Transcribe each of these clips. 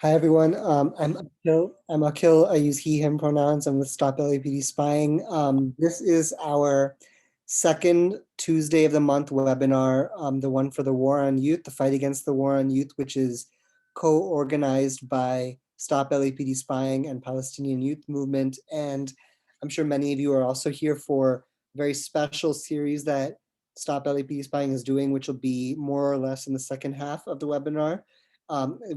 Hi everyone. I'm Akil. I use he/him pronouns. I'm with Stop LAPD Spying. This is our second Tuesday of the month webinar, the one for the War on Youth, the fight against the war on youth, which is co-organized by Stop LAPD Spying and Palestinian Youth Movement. And I'm sure many of you are also here for a very special series that Stop LAPD Spying is doing, which will be more or less in the second half of the webinar.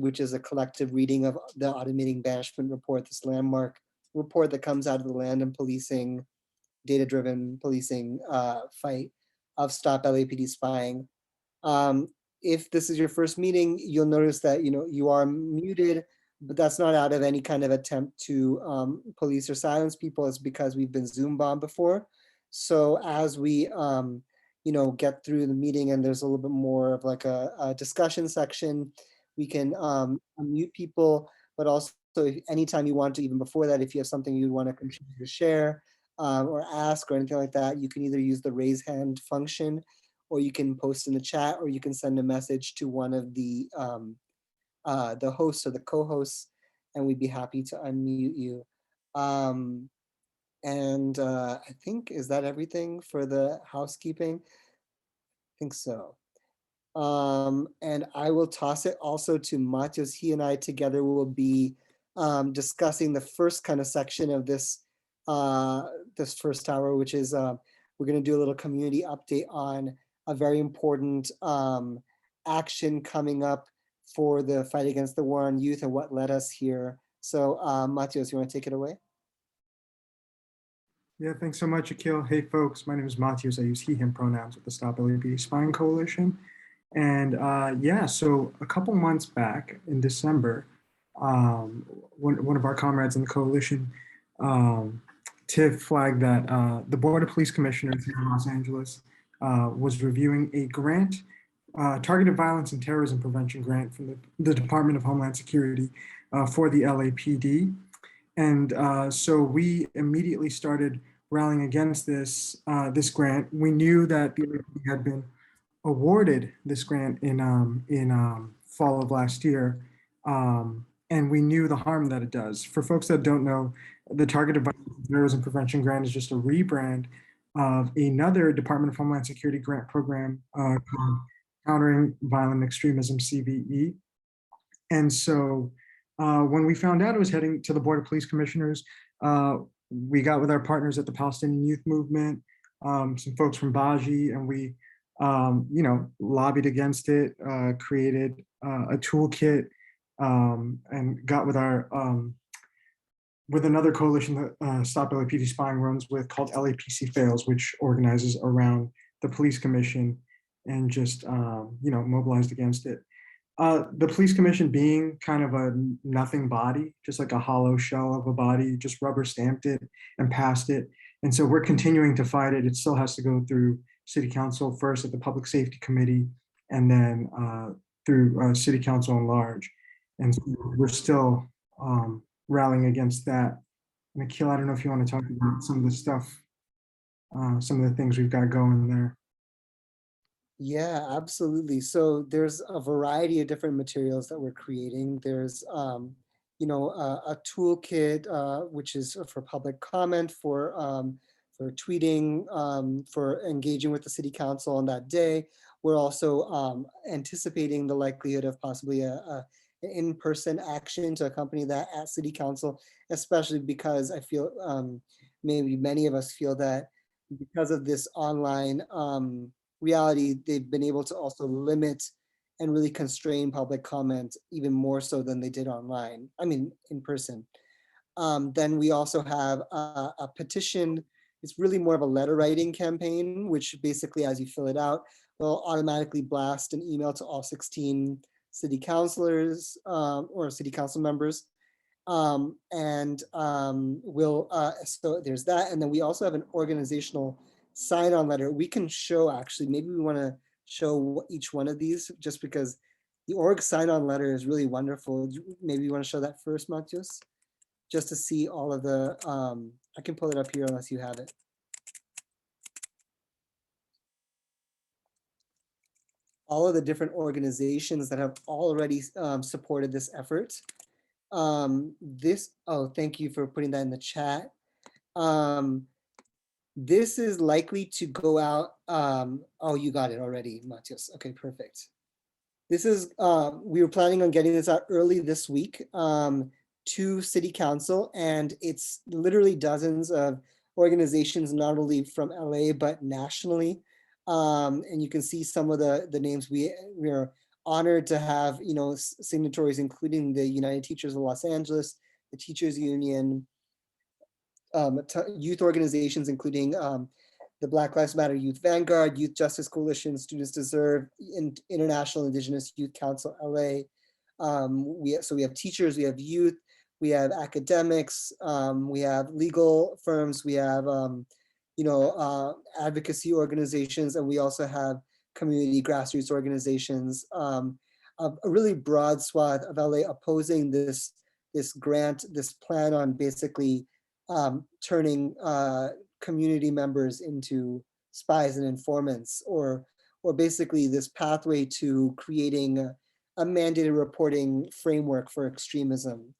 Which is a collective reading of the Automating Banishment Report, this landmark report that comes out of the land and policing, data-driven policing fight of Stop LAPD Spying. If this is your first meeting, you'll notice that you are muted, but that's not out of any kind of attempt to police or silence people. It's because we've been Zoom bombed before. So as we get through the meeting and there's a little bit more of like a discussion section, we can unmute people, but also anytime you want to, even before that, if you have something you'd want to contribute or share or ask or anything like that, you can either use the raise hand function, or you can post in the chat, or you can send a message to one of the hosts or the co-hosts, and we'd be happy to unmute you. And I think, is that everything for the housekeeping? I think so. And I will toss it also to Matheus. He and I together will be discussing the first kind of section of this this first hour, which is we're going to do a little community update on a very important action coming up for the fight against the war on youth and what led us here. So Matheus, you want to take it away? Yeah, thanks so much, Akil. Hey folks, my name is Matheus. I use he/him pronouns with the Stop LAPD Spying Coalition. And yeah, so a couple months back in December, one of our comrades in the coalition, Tiff, flagged that the Board of Police Commissioners in Los Angeles was reviewing a grant, targeted violence and terrorism prevention grant from the Department of Homeland Security for the LAPD. And so we immediately started rallying against this grant. We knew that the LAPD had been awarded this grant in fall of last year, and we knew the harm that it does. For folks that don't know, the Targeted Violence and Terrorism Prevention Grant is just a rebrand of another Department of Homeland Security grant program called Countering Violent Extremism, CVE. And so when we found out it was heading to the Board of Police Commissioners, we got with our partners at the Palestinian Youth Movement, some folks from Baji, and we lobbied against it, created a toolkit, and got with our with another coalition that Stop LAPD Spying runs with, called LAPC Fails, which organizes around the police commission and just mobilized against it. The police commission being kind of a nothing body, just like a hollow shell of a body, just rubber stamped it and passed it. And so we're continuing to fight it. It still has to go through city council first at the public safety committee, and then through city council in large. And so we're still rallying against that. And Akil, I don't know if you want to talk about some of the stuff, some of the things we've got going there. Yeah, absolutely. So there's a variety of different materials that we're creating. There's, a toolkit, which is for public comment, for tweeting, for engaging with the city council on that day. We're also anticipating the likelihood of possibly an in-person action to accompany that at city council, especially because I feel maybe many of us feel that because of this online reality, they've been able to also limit and really constrain public comment even more so than they did online, in person. Then we also have a petition. It's really more of a letter writing campaign, which basically, as you fill it out, will automatically blast an email to all 16 city councilors or city council members. So there's that. And then we also have an organizational sign-on letter. We can show, actually, maybe we want to show each one of these, just because the org sign-on letter is really wonderful. Maybe you want to show that first, Matheus, just to see all of the, I can pull it up here unless you have it. All of the different organizations that have already supported this effort. Oh, thank you for putting that in the chat. This is likely to go out. Oh, you got it already, Matias. Okay, perfect. This is, we were planning on getting this out early this week to City Council, and it's literally dozens of organizations, not only from LA, but nationally. And you can see some of the names we are honored to have, signatories, including the United Teachers of Los Angeles, the Teachers Union, youth organizations, including the Black Lives Matter Youth Vanguard, Youth Justice Coalition, Students Deserve, International Indigenous Youth Council, LA. So we have teachers, we have youth, we have academics, we have legal firms, we have advocacy organizations, and we also have community grassroots organizations. A really broad swath of LA opposing this grant, this plan on basically turning community members into spies and informants, or basically this pathway to creating a mandated reporting framework for extremism.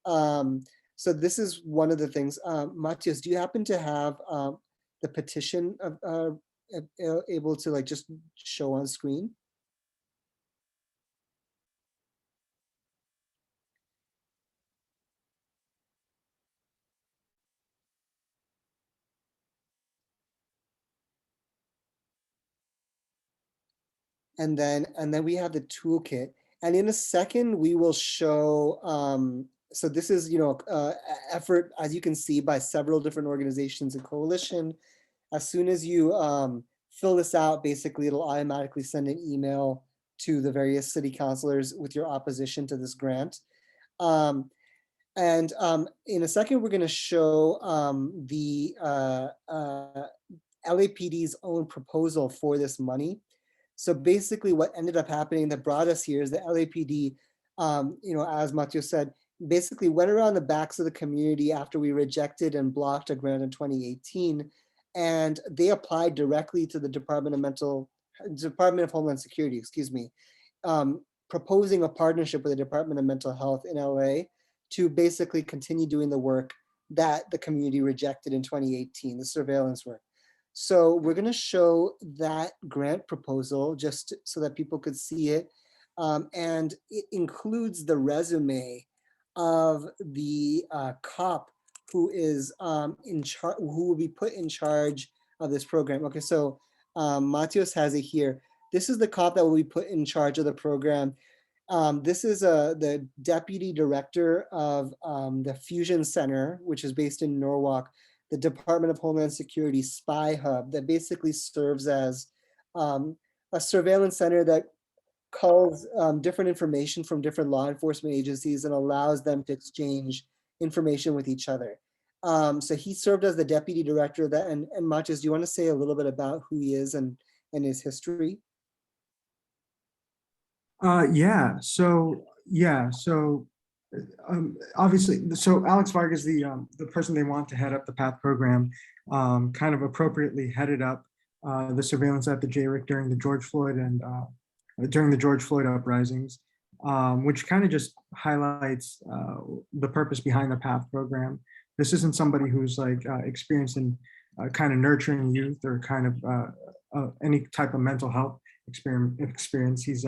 So this is one of the things. Matthias, do you happen to have the petition able to like just show on screen? And then we have the toolkit. And in a second, we will show, so this is, effort, as you can see, by several different organizations and coalition. As soon as you fill this out, basically it'll automatically send an email to the various city councilors with your opposition to this grant. And in a second, we're gonna show the LAPD's own proposal for this money. So basically what ended up happening that brought us here is the LAPD, as Matthew said, basically went around the backs of the community after we rejected and blocked a grant in 2018. And they applied directly to the Department of Homeland Security, proposing a partnership with the Department of Mental Health in LA to basically continue doing the work that the community rejected in 2018, the surveillance work. So we're going to show that grant proposal just so that people could see it. And it includes the resume of the cop who is in charge, who will be put in charge of this program. Okay, so Matios has it here. This is the cop that will be put in charge of the program. This is the deputy director of the Fusion Center, which is based in Norwalk, the Department of Homeland Security spy hub that basically serves as a surveillance center that calls different information from different law enforcement agencies and allows them to exchange information with each other. So he served as the deputy director of that. And Matias, do you want to say a little bit about who he is and his history? Obviously, so Alex Vargas, the person they want to head up the PATHE program, kind of appropriately headed up the surveillance at the JRIC during the George Floyd uprisings, which kind of just highlights the purpose behind the PATHE program. This isn't somebody who's like experienced in kind of nurturing youth or kind of any type of mental health experience. His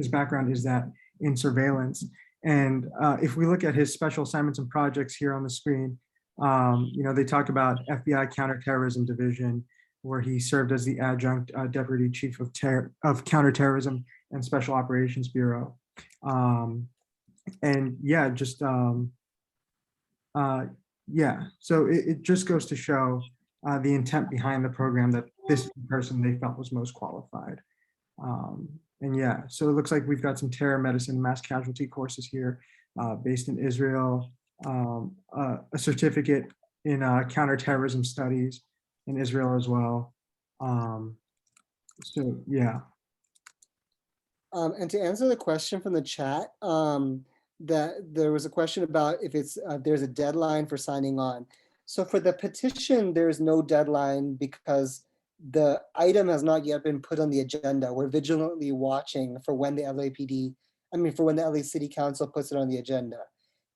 background is that in surveillance. And if we look at his special assignments and projects here on the screen, they talk about FBI Counterterrorism Division, where he served as the adjunct deputy chief of counterterrorism and special operations bureau. So it just goes to show the intent behind the program, that this is the person they felt was most qualified. So it looks like we've got some terror medicine mass casualty courses here based in Israel, a certificate in counterterrorism studies in Israel as well. And to answer the question from the chat, that there was a question about if there's a deadline for signing on. So for the petition, there's no deadline because the item has not yet been put on the agenda. We're vigilantly watching for when the LA City Council puts it on the agenda.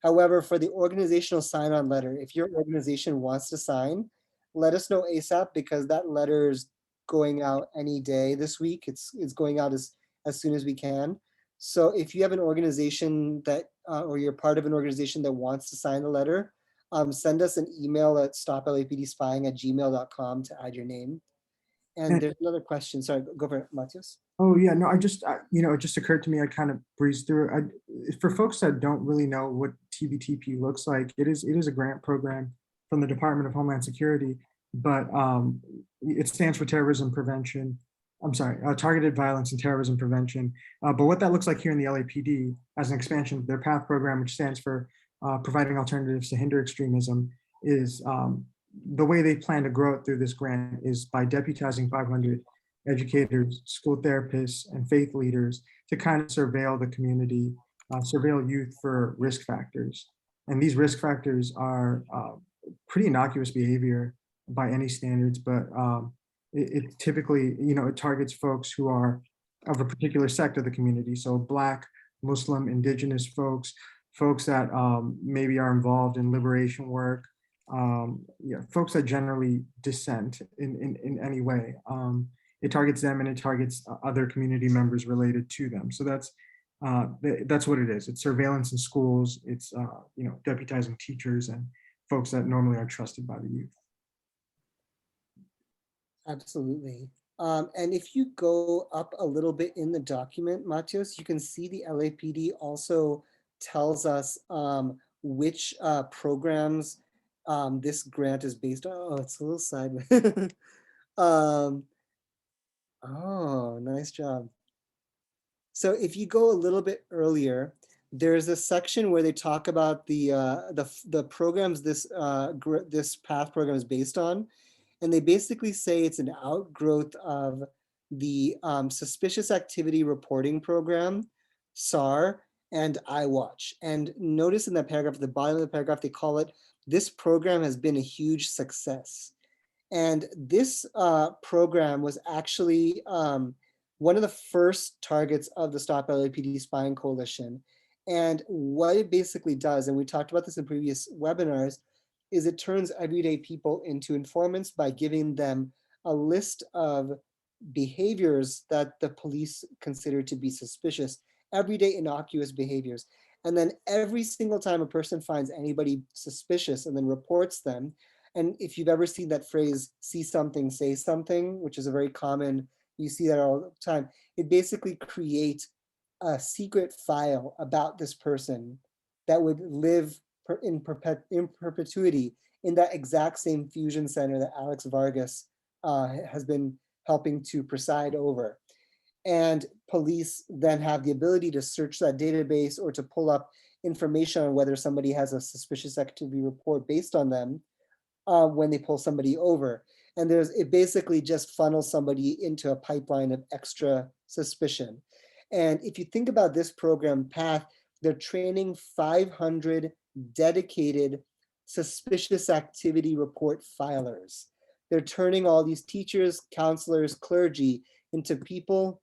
However, for the organizational sign-on letter, if your organization wants to sign, let us know ASAP, because that letter is going out any day this week. It's going out as soon as we can. So if you have an organization that, or you're part of an organization that wants to sign the letter, send us an email at stoplapdspying@gmail.com to add your name. And And there's another question. Sorry, go for it, Matthias. oh yeah, no, it just occurred to me. I kind of breezed through it. For folks that don't really know what TVTP looks like, it is a grant program from the Department of Homeland Security, but it stands for terrorism prevention. I'm sorry, targeted violence and terrorism prevention. But what that looks like here in the LAPD as an expansion of their PATHE program, which stands for providing alternatives to hinder extremism, is the way they plan to grow it through this grant is by deputizing 500 educators, school therapists, and faith leaders to kind of surveil the community, surveil youth for risk factors. And these risk factors are pretty innocuous behavior by any standards, but it typically, it targets folks who are of a particular sect of the community. So Black, Muslim, Indigenous folks, folks that maybe are involved in liberation work, folks that generally dissent in any way. It targets them, and it targets other community members related to them. So that's what it is. It's surveillance in schools. It's deputizing teachers and folks that normally are trusted by the youth. Absolutely. And if you go up a little bit in the document, Matthias, you can see the LAPD also tells us which programs this grant is based on. Oh, it's a little sideways. Oh, nice job. So if you go a little bit earlier, there's a section where they talk about the programs this PATHE program is based on, and they basically say it's an outgrowth of the Suspicious Activity Reporting Program, SAR, and iWatch. And notice in that paragraph, at the bottom of the paragraph, they call it, "This program has been a huge success." And this program was actually one of the first targets of the Stop LAPD Spying Coalition. And what it basically does, and we talked about this in previous webinars, is it turns everyday people into informants by giving them a list of behaviors that the police consider to be suspicious, everyday innocuous behaviors. And then every single time a person finds anybody suspicious and then reports them, and if you've ever seen that phrase, see something, say something, which is a very common, you see that all the time, it basically creates a secret file about this person that would live in perpetuity in that exact same fusion center that Alex Vargas has been helping to preside over. And police then have the ability to search that database or to pull up information on whether somebody has a suspicious activity report based on them when they pull somebody over. And it basically just funnels somebody into a pipeline of extra suspicion. And if you think about this program, PATHE, they're training 500 dedicated suspicious activity report filers. They're turning all these teachers, counselors, clergy into people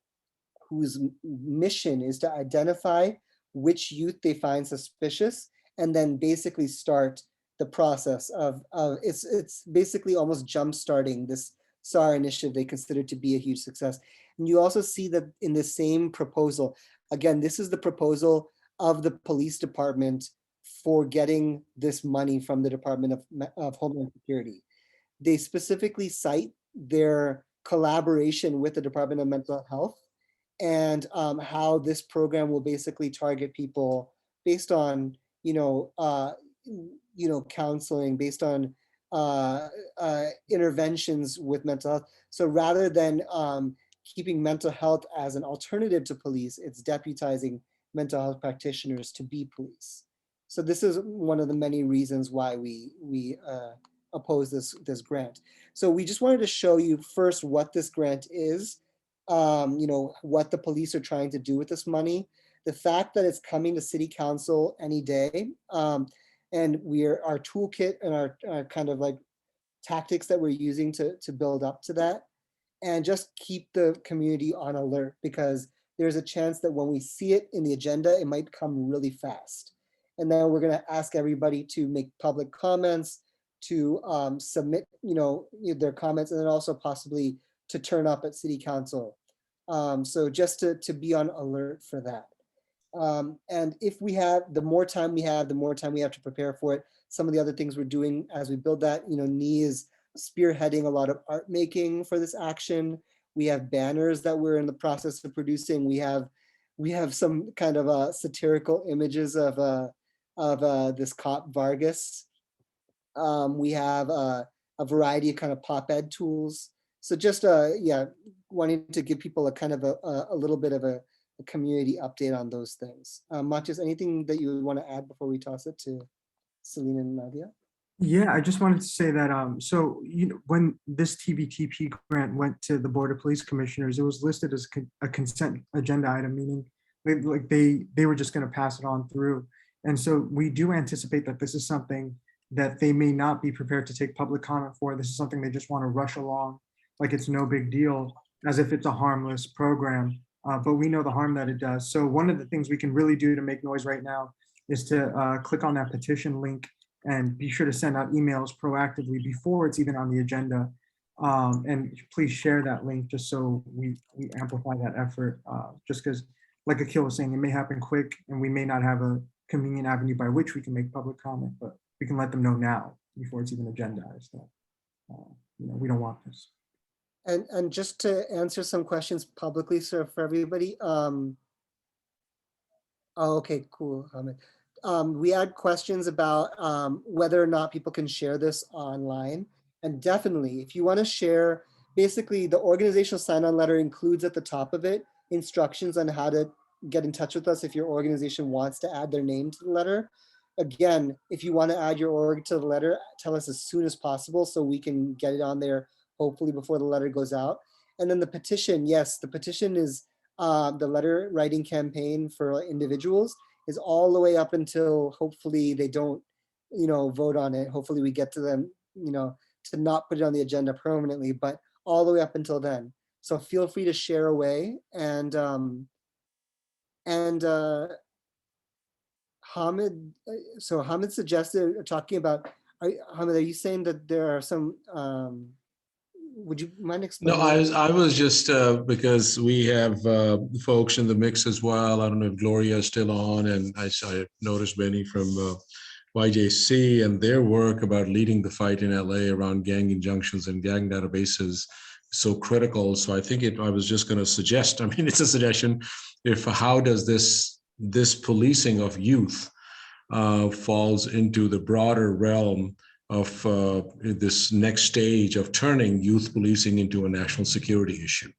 whose mission is to identify which youth they find suspicious and then basically start the process of it's basically almost jump-starting this SAR initiative they consider to be a huge success. And you also see that in the same proposal, again, this is the proposal of the police department for getting this money from the Department of Homeland Security. They specifically cite their collaboration with the Department of Mental Health and how this program will basically target people based on, counseling, based on interventions with mental health. So rather than keeping mental health as an alternative to police, it's deputizing mental health practitioners to be police. So this is one of the many reasons why we oppose this grant. So we just wanted to show you first what this grant is, what the police are trying to do with this money, the fact that it's coming to City Council any day, and our toolkit and our kind of like tactics that we're using to build up to that, and just keep the community on alert, because there's a chance that when we see it in the agenda, it might come really fast. And then we're going to ask everybody to make public comments, to submit, their comments, and then also possibly to turn up at City Council. So just to be on alert for that. And if we have, the more time we have, the more time we have to prepare for it. Some of the other things we're doing as we build that, Nee is spearheading a lot of art making for this action. We have banners that we're in the process of producing. We have some kind of satirical images of this cop Vargas. We have a variety of kind of pop-ed tools. So just wanting to give people a kind of a little bit of a community update on those things. Matias, anything that you would want to add before we toss it to Celine and Nadia? Yeah, I just wanted to say that, so, when this TVTP grant went to the Board of Police Commissioners, it was listed as a consent agenda item, meaning they were just going to pass it on through. And so we do anticipate that this is something that they may not be prepared to take public comment for. This is something they just want to rush along like it's no big deal, as if it's a harmless program. But we know the harm that it does. So one of the things we can really do to make noise right now is to click on that petition link and be sure to send out emails proactively before it's even on the agenda. And please share that link just so we amplify that effort. Just because, like Akil was saying, it may happen quick and we may not have a convenient avenue by which we can make public comment, but we can let them know now before it's even agendized that we don't want this. And just to answer some questions publicly, so for everybody, okay, cool. We had questions about whether or not people can share this online. And definitely, if you want to share, basically the organizational sign-on letter includes at the top of it instructions on how to get in touch with us if your organization wants to add their name to the letter. Again, if you want to add your org to the letter, tell us as soon as possible so we can get it on there, hopefully before the letter goes out. And then the petition, yes, the petition is the letter writing campaign for individuals is all the way up until hopefully they don't, vote on it. Hopefully we get to them, to not put it on the agenda permanently, but all the way up until then. So feel free to share away. And Hamid, so Hamid suggested talking about, Hamid, are you saying that there are some, would you mind explaining? No, I was just because we have folks in the mix as well. I don't know if Gloria is still on, and I noticed Benny from YJC and their work about leading the fight in LA around gang injunctions and gang databases is so critical. So I think I was just going to suggest, I mean, it's a suggestion, if how does this policing of youth falls into the broader realm of this next stage of turning youth policing into a national security issue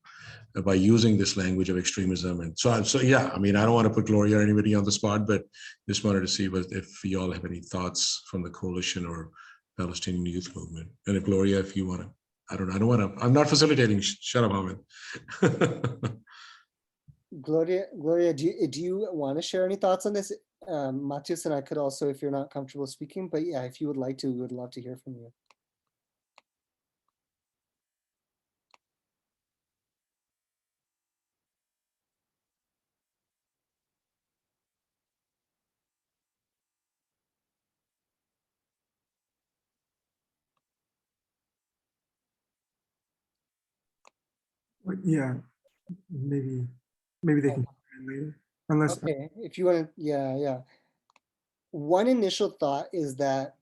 by using this language of extremism. And so yeah, I mean, I don't want to put Gloria or anybody on the spot, but just wanted to see if you all have any thoughts from the coalition or Palestinian youth movement. And if Gloria, if you want to, I don't want to, I'm not facilitating, shut up, Ahmed. Gloria, do you want to share any thoughts on this? Matias and I could also, if you're not comfortable speaking, but yeah, if you would like to, we would love to hear from you. Yeah, maybe they can later, unless. Okay, if you want to, yeah. One initial thought is that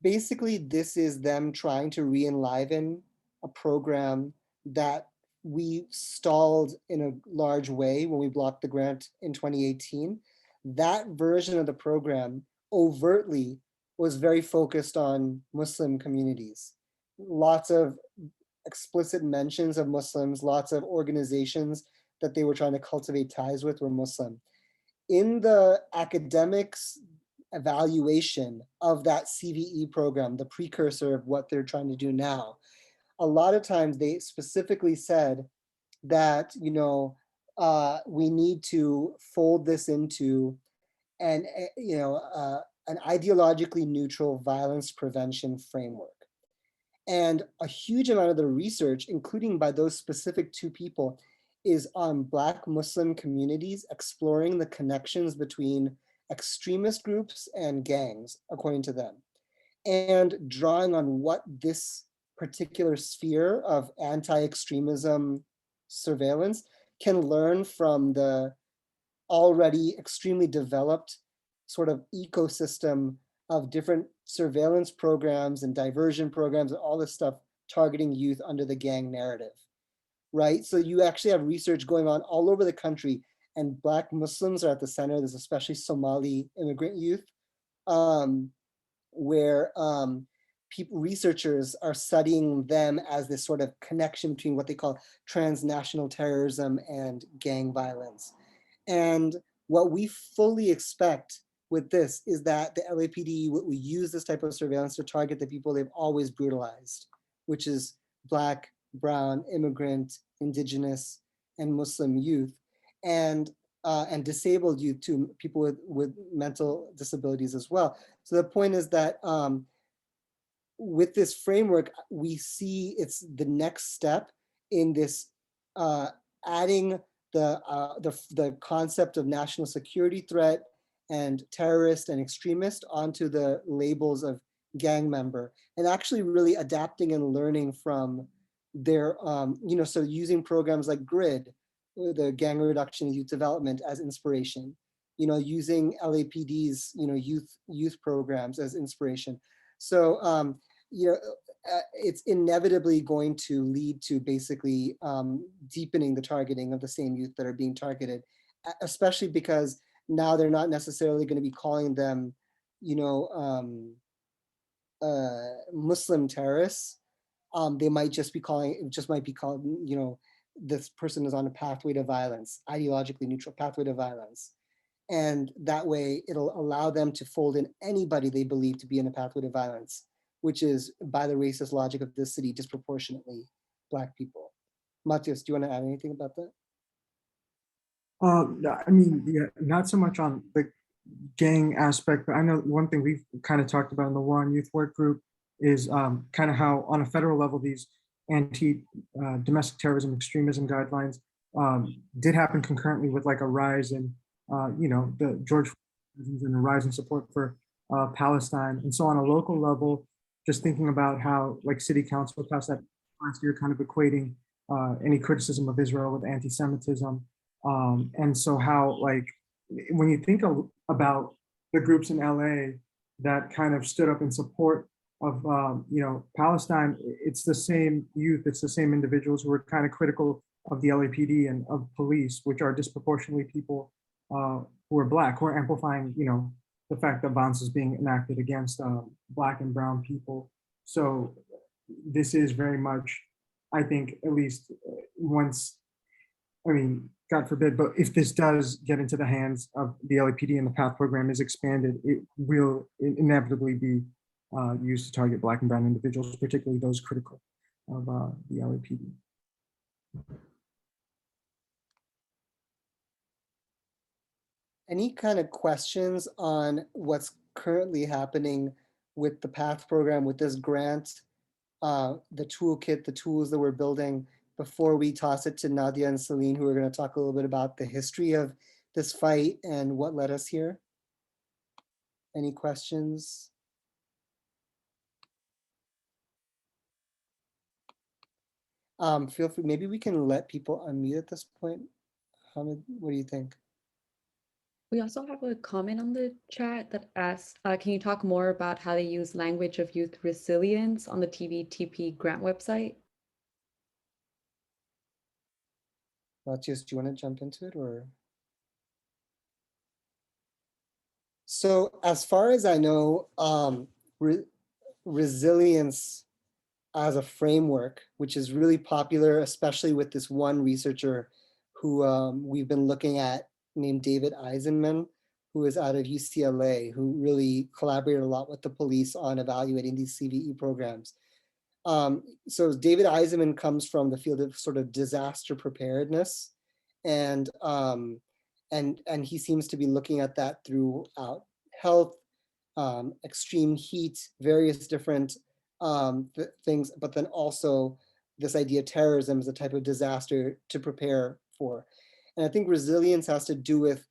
basically this is them trying to re-enliven a program that we stalled in a large way when we blocked the grant in 2018. That version of the program overtly was very focused on Muslim communities. Lots of explicit mentions of Muslims, lots of organizations that they were trying to cultivate ties with were Muslim. In the academics evaluation of that CVE program, the precursor of what they're trying to do now, a lot of times they specifically said that, we need to fold this into an ideologically neutral violence prevention framework. And a huge amount of the research, including by those specific two people, is on Black Muslim communities exploring the connections between extremist groups and gangs, according to them. And drawing on what this particular sphere of anti-extremism surveillance can learn from the already extremely developed sort of ecosystem of different surveillance programs and diversion programs and all this stuff targeting youth under the gang narrative, right? So you actually have research going on all over the country, and Black Muslims are at the center. There's especially Somali immigrant youth, where researchers are studying them as this sort of connection between what they call transnational terrorism and gang violence. And what we fully expect with this is that the LAPD will use this type of surveillance to target the people they've always brutalized, which is Black, brown, immigrant, indigenous, and Muslim youth, and disabled youth too, people with mental disabilities as well. So the point is that with this framework, we see it's the next step in this adding the concept of national security threat and terrorist and extremist onto the labels of gang member, and actually really adapting and learning from their, so using programs like GRID, the Gang Reduction and Youth Development, as inspiration, using LAPD's, youth programs as inspiration. So, it's inevitably going to lead to basically deepening the targeting of the same youth that are being targeted, especially because now they're not necessarily going to be calling them, Muslim terrorists. They might just be calling, it just might be called, this person is on a pathway to violence, ideologically neutral pathway to violence. And that way it'll allow them to fold in anybody they believe to be in a pathway to violence, which is, by the racist logic of this city, disproportionately Black people. Matthias, do you want to add anything about that? I mean, yeah, not so much on the gang aspect, but I know one thing we've kind of talked about in the War on Youth work group is kind of how on a federal level, these anti-domestic terrorism extremism guidelines did happen concurrently with like a rise in, the George and a rise in support for Palestine. And so on a local level, just thinking about how like city council passed that last year, kind of equating any criticism of Israel with anti-Semitism. And so how, like, when you think about the groups in LA that kind of stood up in support of, Palestine, it's the same youth, it's the same individuals who were kind of critical of the LAPD and of police, which are disproportionately people who are Black, who are amplifying, the fact that violence is being enacted against Black and brown people. So this is very much, I think, at least once, I mean, God forbid, but if this does get into the hands of the LAPD and the PATHE program is expanded, it will inevitably be used to target Black and brown individuals, particularly those critical of the LAPD. Any kind of questions on what's currently happening with the PATHE program, with this grant, the toolkit, the tools that we're building, before we toss it to Nadia and Celine, who are going to talk a little bit about the history of this fight and what led us here? Any questions? Feel free, maybe we can let people unmute at this point. Hamid, what do you think? We also have a comment on the chat that asks, can you talk more about how they use language of youth resilience on the TVTP grant website? Matthias, do you want to jump into it, or? So as far as I know, resilience as a framework, which is really popular, especially with this one researcher who we've been looking at, named David Eisenman, who is out of UCLA, who really collaborated a lot with the police on evaluating these CVE programs. So David Eisenman comes from the field of sort of disaster preparedness, and he seems to be looking at that throughout health, extreme heat, various different things, but then also this idea of terrorism as a type of disaster to prepare for. And I think resilience has to do with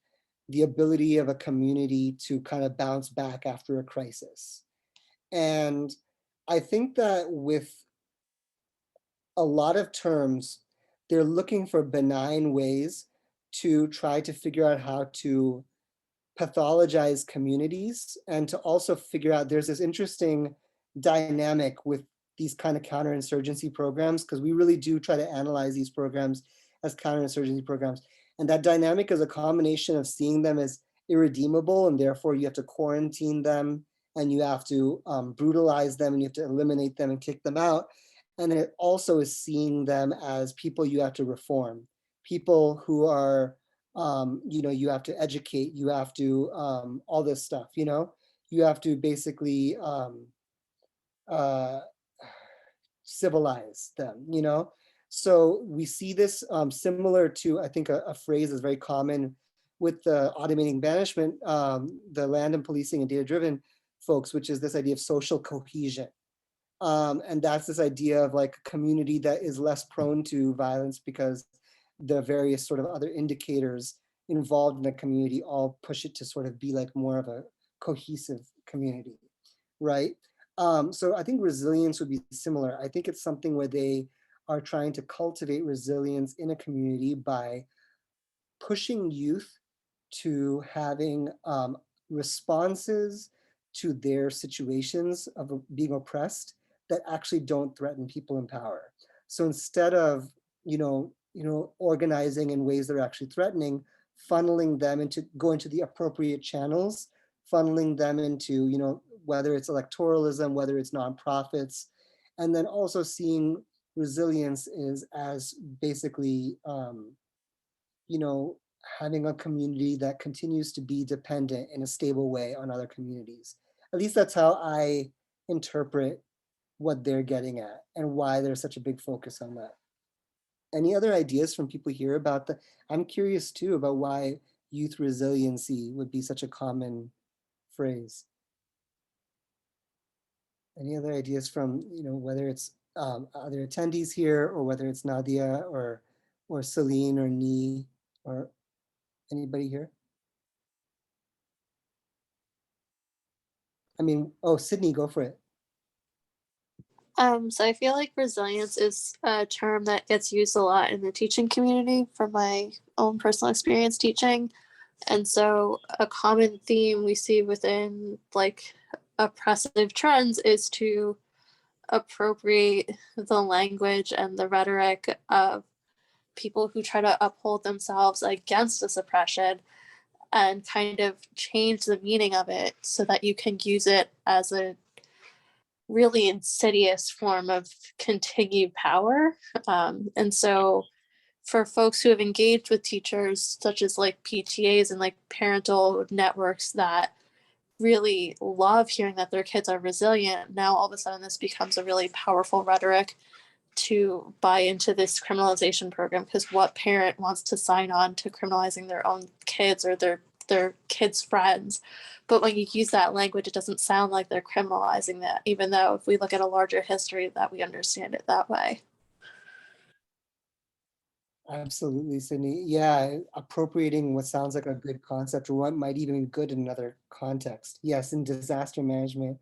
the ability of a community to kind of bounce back after a crisis. And I think that with a lot of terms, they're looking for benign ways to try to figure out how to pathologize communities and to also figure out there's this interesting dynamic with these kind of counterinsurgency programs, because we really do try to analyze these programs as counterinsurgency programs. And that dynamic is a combination of seeing them as irredeemable, and therefore you have to quarantine them and you have to brutalize them and you have to eliminate them and kick them out. And then it also is seeing them as people you have to reform, people who are, you have to educate, you have to, all this stuff, you have to basically civilize them. So we see this similar to, I think, a phrase is very common with the automating banishment, the land and policing and data-driven folks, which is this idea of social cohesion. And that's this idea of like a community that is less prone to violence because the various sort of other indicators involved in the community all push it to sort of be like more of a cohesive community, right? So I think resilience would be similar. I think it's something where they are trying to cultivate resilience in a community by pushing youth to having responses to their situations of being oppressed that actually don't threaten people in power. So instead of, organizing in ways that are actually threatening, funneling them go into the appropriate channels, funneling them into, whether it's electoralism, whether it's nonprofits, and then also seeing resilience is as basically, having a community that continues to be dependent in a stable way on other communities. At least that's how I interpret what they're getting at and why there's such a big focus on that. Any other ideas from people here about I'm curious too about why youth resiliency would be such a common phrase. Any other ideas from, whether it's other attendees here or whether it's Nadia or Celine or Nee or anybody here? I mean, Sydney, go for it. So I feel like resilience is a term that gets used a lot in the teaching community from my own personal experience teaching. And so a common theme we see within like oppressive trends is to appropriate the language and the rhetoric of people who try to uphold themselves against this oppression and kind of change the meaning of it so that you can use it as a really insidious form of continued power. And so for folks who have engaged with teachers, such as like PTAs and like parental networks that really love hearing that their kids are resilient, now all of a sudden this becomes a really powerful rhetoric to buy into this criminalization program, because what parent wants to sign on to criminalizing their own kids or their kids' friends? But when you use that language, it doesn't sound like they're criminalizing that, even though if we look at a larger history that we understand it that way. Absolutely, Sydney. Yeah, appropriating what sounds like a good concept or what might even be good in another context. Yes, in disaster management.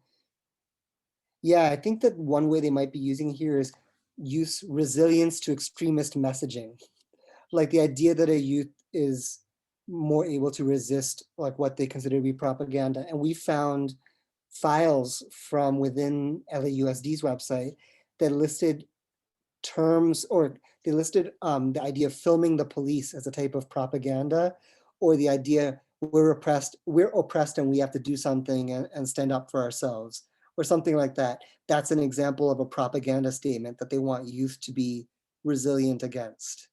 Yeah, I think that one way they might be using here is use resilience to extremist messaging. Like the idea that a youth is more able to resist like what they consider to be propaganda. And we found files from within LAUSD's website that listed terms, or they listed the idea of filming the police as a type of propaganda, or the idea we're oppressed and we have to do something and stand up for ourselves, or something like that. That's an example of a propaganda statement that they want youth to be resilient against.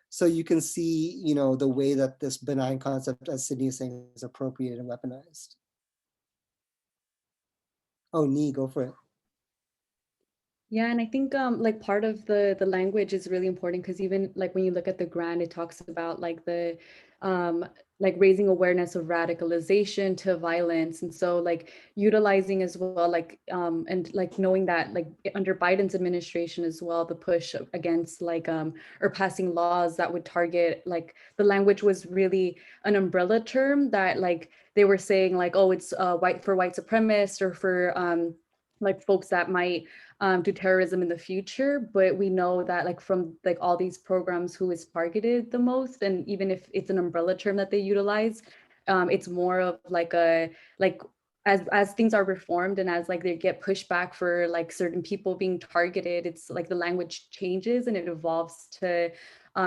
So you can see, the way that this benign concept, as Sydney is saying, is appropriated and weaponized. Oh, Nee, go for it. Yeah, and I think like part of the language is really important, because even like when you look at the grant, it talks about like the like raising awareness of radicalization to violence. And so like utilizing as well, like and like knowing that like under Biden's administration as well, the push against like or passing laws that would target, like the language was really an umbrella term that like they were saying like, oh, it's white supremacists or for like folks that might do terrorism in the future. But we know that like from like all these programs, who is targeted the most, and even if it's an umbrella term that they utilize, it's more of like a like as things are reformed and as like they get pushed back for like certain people being targeted, it's like the language changes and it evolves to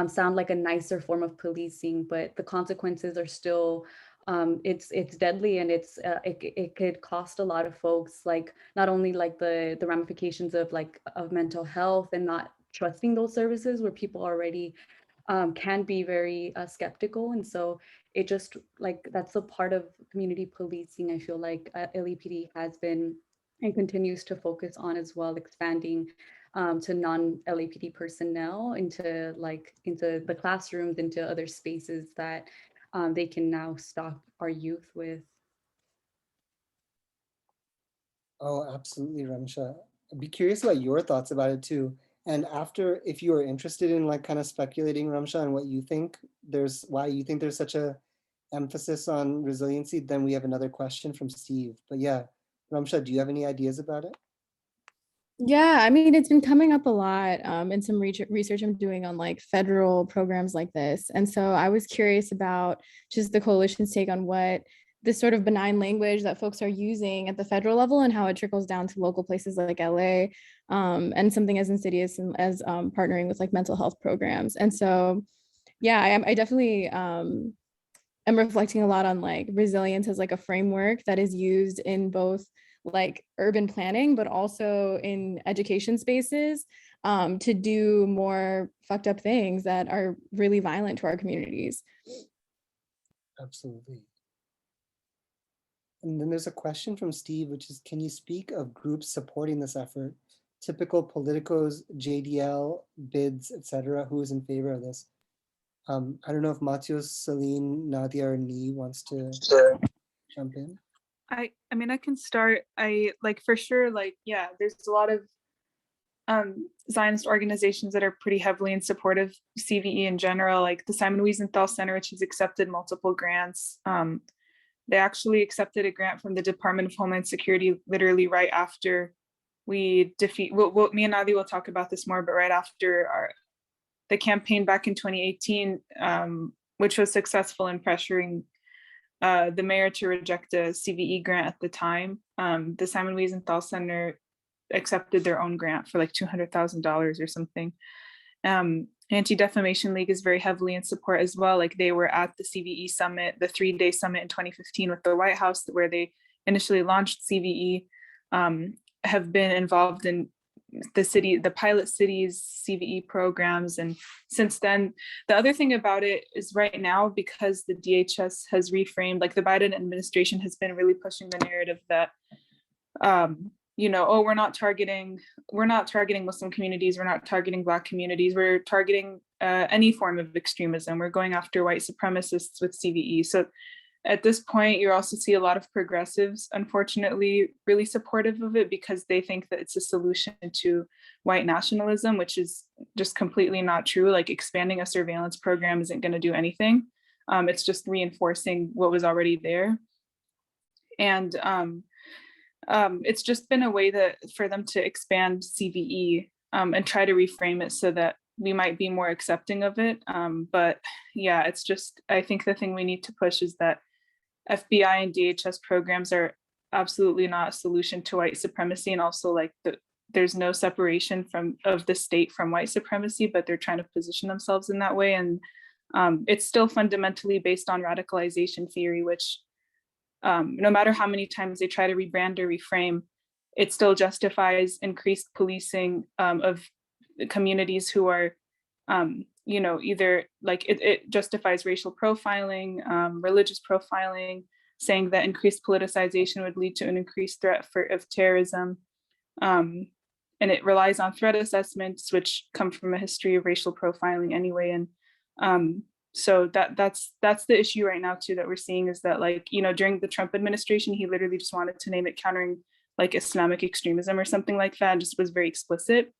sound like a nicer form of policing, but the consequences are still it's deadly, and it could cost a lot of folks, like not only like the ramifications of like of mental health and not trusting those services where people already can be very skeptical. And so it just like that's a part of community policing, I feel like LAPD has been and continues to focus on as well, expanding to non-LAPD personnel into the classrooms, into other spaces that they can now stop our youth with. Oh, absolutely, Ramsha. I'd be curious about your thoughts about it too. And after, if you are interested in like kind of speculating, Ramsha, on what you think why you think there's such a emphasis on resiliency, then we have another question from Steve. But yeah, Ramsha, do you have any ideas about it? Yeah, I mean, it's been coming up a lot in some research I'm doing on like federal programs like this. And so I was curious about just the coalition's take on what this sort of benign language that folks are using at the federal level and how it trickles down to local places like LA, and something as insidious as partnering with like mental health programs. And so, yeah, I definitely am reflecting a lot on like resilience as like a framework that is used in both like urban planning, but also in education spaces to do more fucked up things that are really violent to our communities. Absolutely. And then there's a question from Steve, which is, can you speak of groups supporting this effort? Typical politicos, JDL, bids, etc. Who is in favor of this? I don't know if Matios, Celine, Nadia, or Nee wants to jump in. I mean, I can start. I like for sure, like, yeah, there's a lot of Zionist organizations that are pretty heavily in support of CVE in general, like the Simon Wiesenthal Center, which has accepted multiple grants. They actually accepted a grant from the Department of Homeland Security literally right after we defeat, me and Nadia will talk about this more, but right after the campaign back in 2018, which was successful in pressuring the mayor to reject a CVE grant at the time. The Simon Wiesenthal Center accepted their own grant for like $200,000 or something. Anti-Defamation League is very heavily in support as well. Like they were at the CVE summit, the 3-day summit in 2015 with the White House, where they initially launched CVE, have been involved in the pilot cities CVE programs. And since then, the other thing about it is right now, because the DHS has reframed, like the Biden administration has been really pushing the narrative that, oh, we're not targeting Muslim communities, we're not targeting Black communities, we're targeting any form of extremism, we're going after white supremacists with CVE. So at this point, you also see a lot of progressives, unfortunately, really supportive of it because they think that it's a solution to white nationalism, which is just completely not true. Like expanding a surveillance program isn't going to do anything. It's just reinforcing what was already there. And it's just been a way for them to expand CVE and try to reframe it so that we might be more accepting of it. But yeah, it's just, I think the thing we need to push is that FBI and DHS programs are absolutely not a solution to white supremacy. And also like there's no separation of the state from white supremacy, but they're trying to position themselves in that way. And it's still fundamentally based on radicalization theory, which no matter how many times they try to rebrand or reframe, it still justifies increased policing of communities who are either like it justifies racial profiling, religious profiling, saying that increased politicization would lead to an increased threat of terrorism. And it relies on threat assessments, which come from a history of racial profiling anyway. And So that's the issue right now too that we're seeing, is that, like, you know, during the Trump administration, he literally just wanted to name it countering like Islamic extremism or something like that, and just was very explicit.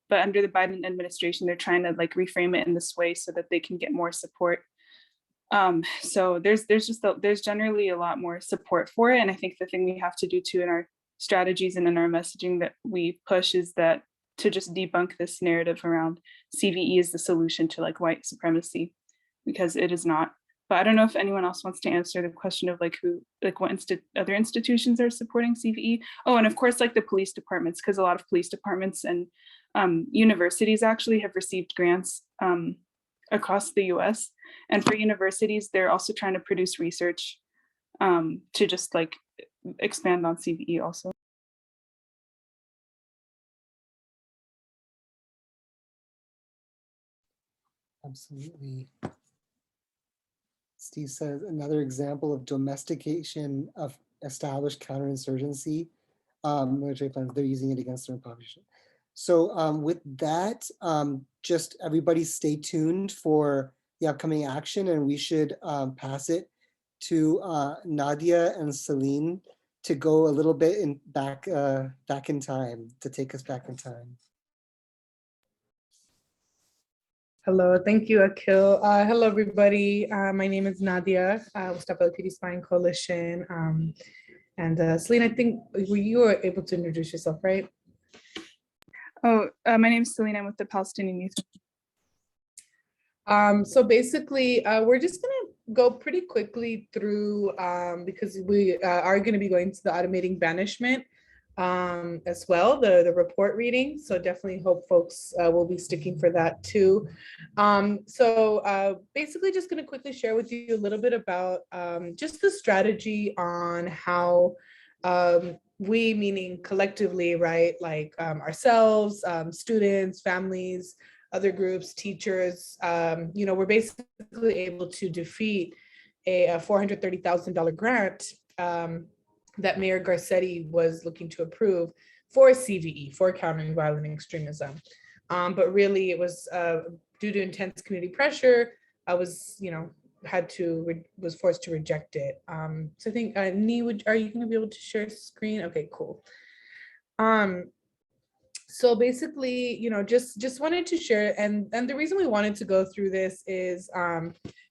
But under the Biden administration, they're trying to like reframe it in this way so that they can get more support. So there's generally a lot more support for it. And I think the thing we have to do too in our strategies and in our messaging that we push is that to just debunk this narrative around CVE is the solution to like white supremacy, because it is not. But I don't know if anyone else wants to answer the question of like who, like what other institutions are supporting CVE. Oh, and of course, like the police departments, because a lot of police departments and universities actually have received grants across the US. And for universities, they're also trying to produce research to just like expand on CVE also. Absolutely. Steve says another example of domestication of established counterinsurgency, military plans, they're using it against their own population. So with that, just everybody stay tuned for the upcoming action, and we should pass it to Nadia and Celine to go a little bit back in time, to take us back in time. Hello, thank you, Akil. Hello, everybody. My name is Nadia with Stop LAPD Spying Coalition. And Celine, I think you were able to introduce yourself, right? Oh, my name is Celine. I'm with the Palestinian Youth. So basically, we're just gonna go pretty quickly through because we are gonna be going to the automating banishment as well, the report reading. So definitely hope folks will be sticking for that too. So basically just gonna quickly share with you a little bit about just the strategy on how we, meaning collectively, right? Like ourselves, students, families, other groups, teachers, you know, we're basically able to defeat a $430,000 grant that Mayor Garcetti was looking to approve for CVE, for countering violent extremism. But really it was due to intense community pressure, I was, you know, was forced to reject it. So I think, Nee, are you gonna be able to share screen? Okay, cool. So basically, you know, just wanted to share, and the reason we wanted to go through this is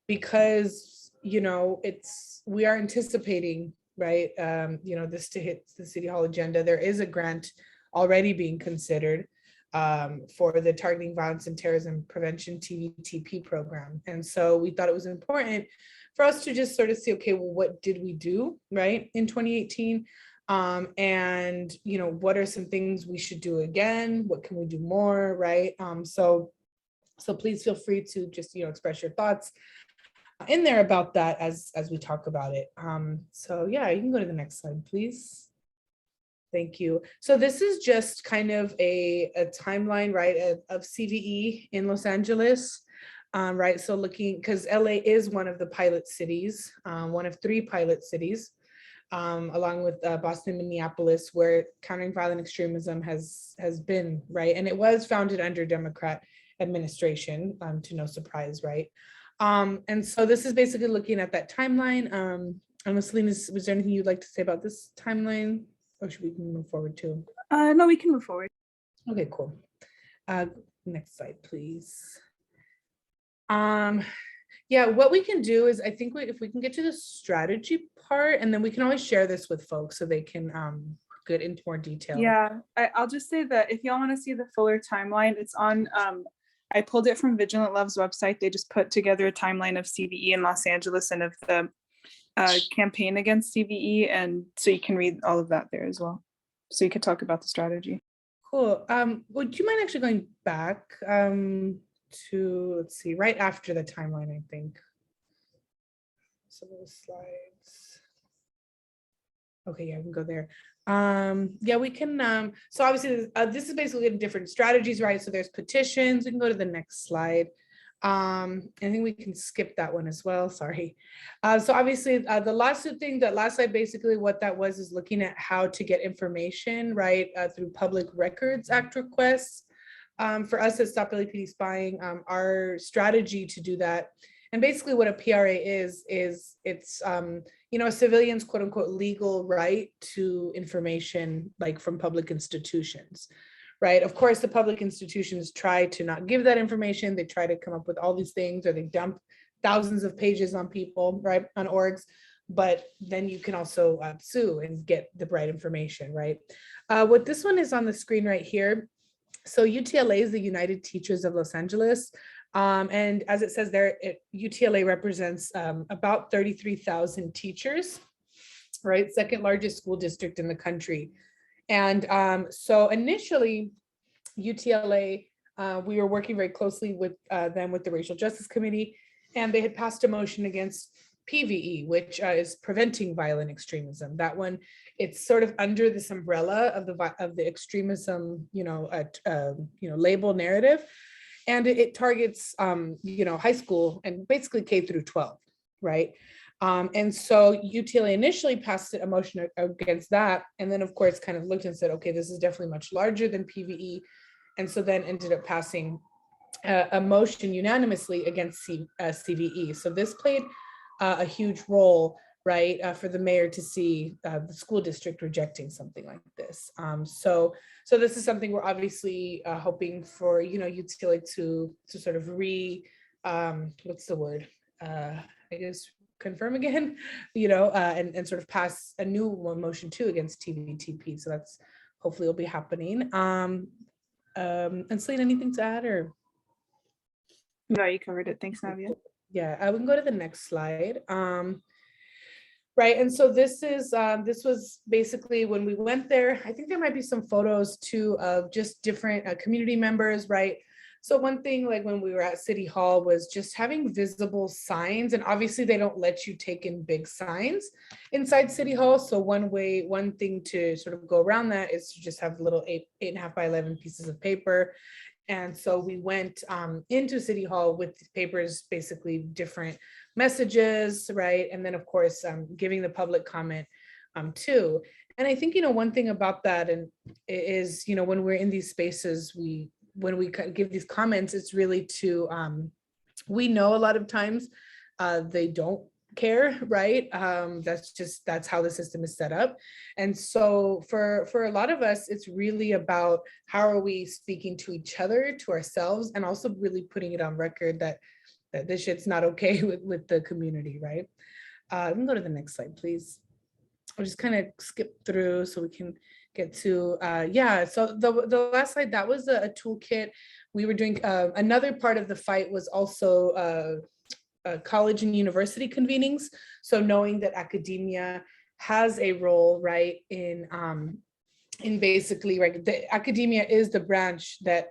because, you know, we are anticipating, right, you know, this to hit the City Hall agenda. There is a grant already being considered for the Targeting Violence and Terrorism Prevention TVTP program. And so we thought it was important for us to just sort of see, okay, well, what did we do, right, in 2018? And, you know, what are some things we should do again? What can we do more, right? So please feel free to just, you know, express your thoughts in there about that as we talk about it. So yeah, you can go to the next slide, please. Thank you. So this is just kind of a timeline, right, of CVE in Los Angeles, right? So looking, because LA is one of the pilot cities, one of 3 pilot cities, along with Boston, Minneapolis, where countering violent extremism has been, right? And it was founded under Democrat administration, to no surprise, right? And so this is basically looking at that timeline. Celine, was there anything you'd like to say about this timeline? Or should we move forward too? No, we can move forward. Okay, cool. Next slide, please. Yeah, what we can do is, I think if we can get to the strategy part, and then we can always share this with folks so they can get into more detail. Yeah, I'll just say that if y'all want to see the fuller timeline, it's on, I pulled it from Vigilant Love's website. They just put together a timeline of CVE in Los Angeles and of the campaign against CVE. And so you can read all of that there as well. So you could talk about the strategy. Cool. Would you mind actually going back to, let's see, right after the timeline, I think. Some of the slides. Okay, yeah, we can go there. Yeah, we can, so obviously this is basically different strategies, right? So there's petitions, we can go to the next slide. I think we can skip that one as well, sorry. So obviously the lawsuit thing, that last slide, basically what that was is looking at how to get information, right, through Public Records Act requests. For us at Stop LAPD Spying, our strategy to do that, And basically what a PRA is it's, you know, a civilian's quote unquote legal right to information, like from public institutions, right? Of course, the public institutions try to not give that information. They try to come up with all these things, or they dump thousands of pages on people, right, on orgs. But then you can also sue and get the right information, right? What this one is on the screen right here. So UTLA is the United Teachers of Los Angeles. And as it says there, UTLA represents about 33,000 teachers, right? Second largest school district in the country. And so initially, UTLA, we were working very closely with them with the Racial Justice Committee, and they had passed a motion against PVE, which is preventing violent extremism. That one, it's sort of under this umbrella of the extremism, label narrative, and it targets, high school and basically K through 12, right? And so UTLA initially passed a motion against that, and then of course kind of looked and said, okay, this is definitely much larger than PVE, and so then ended up passing a motion unanimously against CVE. So this played a huge role, right, for the mayor to see the school district rejecting something like this. So this is something we're obviously hoping for, UTLA to sort of confirm again, and sort of pass a new motion too against TVTP. So that's hopefully will be happening. And Celine, anything to add or? No, you covered it. Thanks, Navia. Yeah, we can go to the next slide. Right, and so this was basically when we went there. I think there might be some photos too of just different community members, right? So one thing, like when we were at City Hall, was just having visible signs, and obviously they don't let you take in big signs inside City Hall. So one thing to sort of go around that is to just have little 8.5 by 11 pieces of paper. And so we went into City Hall with papers, basically different messages, right? And then of course, giving the public comment too. And I think, one thing about that is, when we're in these spaces, when we give these comments, it's really to, we know a lot of times they don't care, right? That's how the system is set up. And so for a lot of us, it's really about how are we speaking to each other, to ourselves, and also really putting it on record that this shit's not okay with the community, right? We can go to the next slide, please. I'll just kind of skip through so we can get to, so the last slide, that was a toolkit. We were doing, another part of the fight was also college and university convenings. So knowing that academia has a role, right, in basically, right, the academia is the branch that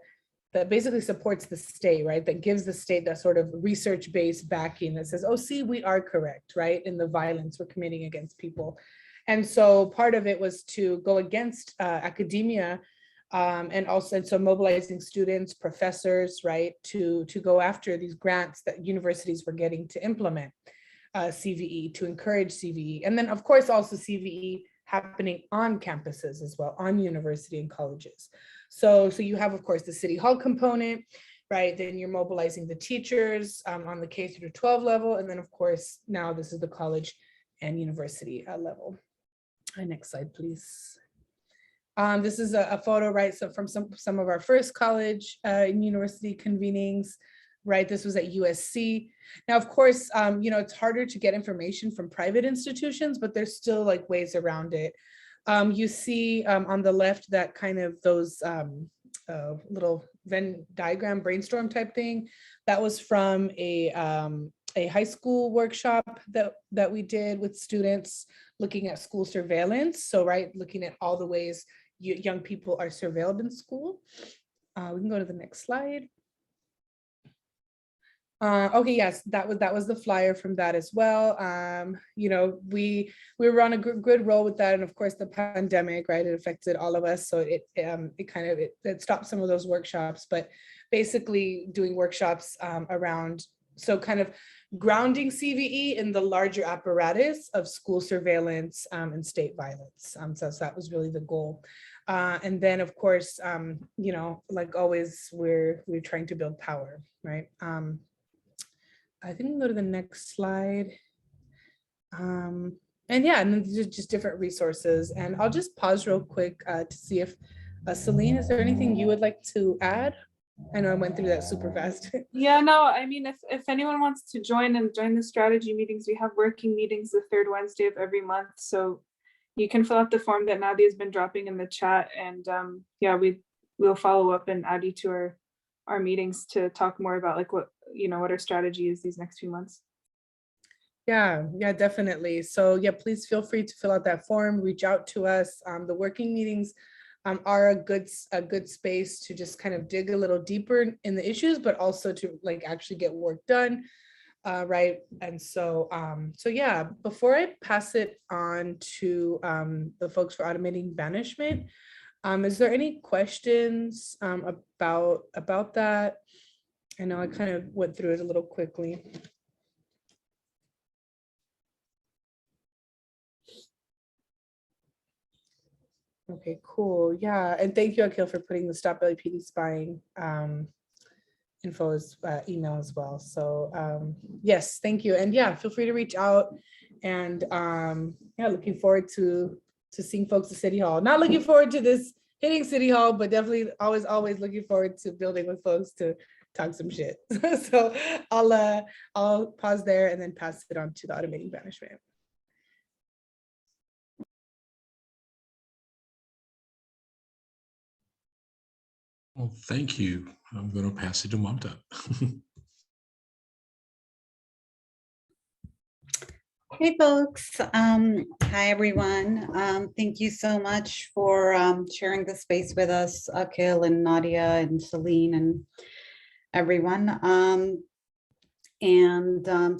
basically supports the state, right, that gives the state that sort of research-based backing that says, oh, see, we are correct, right, in the violence we're committing against people. And so part of it was to go against academia, and also so mobilizing students, professors, right, to go after these grants that universities were getting to implement CVE, to encourage CVE. And then of course also CVE happening on campuses as well, on university and colleges. So you have, of course, the City Hall component, right? Then you're mobilizing the teachers on the K through 12 level. And then of course, now this is the college and university level. Next slide, please. This is a photo, right? So from some of our first college and university convenings, right? This was at USC. Now, of course, it's harder to get information from private institutions, but there's still like ways around it. You see on the left that kind of those little Venn diagram brainstorm type thing. That was from a high school workshop that we did with students looking at school surveillance. So, right, looking at all the ways young people are surveilled in school. We can go to the next slide. Okay, yes, that was the flyer from that as well. We were on a good roll with that, and of course the pandemic, right? It affected all of us, so it stopped some of those workshops. But basically, doing workshops around, so kind of grounding CVE in the larger apparatus of school surveillance and state violence. So that was really the goal. And then, of course, like always, we're trying to build power, right? I think we can go to the next slide. And yeah, and then just different resources. And I'll just pause real quick to see if Celine, is there anything you would like to add? I know I went through that super fast. Yeah, no, I mean, if anyone wants to join the strategy meetings, we have working meetings the third Wednesday of every month. So you can fill out the form that Nadia has been dropping in the chat, and yeah, we'll follow up and add you to our meetings to talk more about like what our strategy is these next few months. Yeah, definitely. So yeah, please feel free to fill out that form, reach out to us. The working meetings are a good space to just kind of dig a little deeper in the issues, but also to like actually get work done, right? And so, so yeah, before I pass it on to the folks for automating banishment, is there any questions about that? I know I kind of went through it a little quickly. Okay, cool. Yeah, and thank you, Akil, for putting the Stop LAPD Spying info as email as well. So yes, thank you. And yeah, feel free to reach out. And yeah, looking forward to seeing folks at City Hall. Not looking forward to this hitting City Hall, but definitely always looking forward to building with folks to talk some shit. So I'll pause there and then pass it on to the automating banishment. Well, thank you. I'm going to pass it to Mamta. Hey folks, hi everyone. Thank you so much for sharing the space with us, Akil and Nadia and Celine and everyone.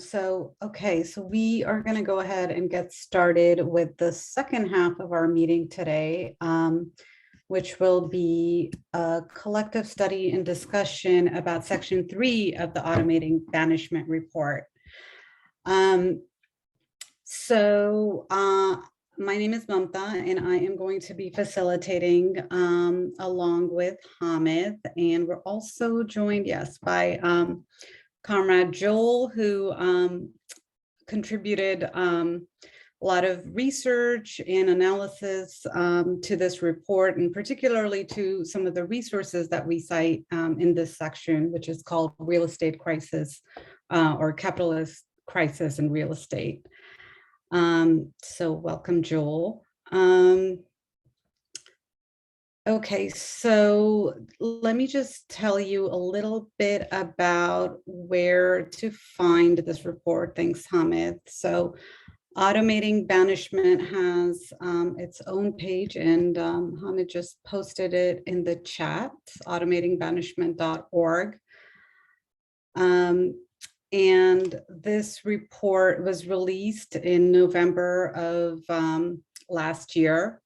So we are going to go ahead and get started with the second half of our meeting today, which will be a collective study and discussion about Section 3 of the Automating Banishment Report. My name is Mamta, and I am going to be facilitating along with Hamid, and we're also joined, yes, by Comrade Joel, who contributed a lot of research and analysis to this report, and particularly to some of the resources that we cite in this section, which is called Real Estate Crisis or Capitalist Crisis in Real Estate. So welcome, Joel. Okay, so let me just tell you a little bit about where to find this report. Thanks, Hamid. So Automating Banishment has its own page, and Hamid just posted it in the chat, automatingbanishment.org. And this report was released in November of last year.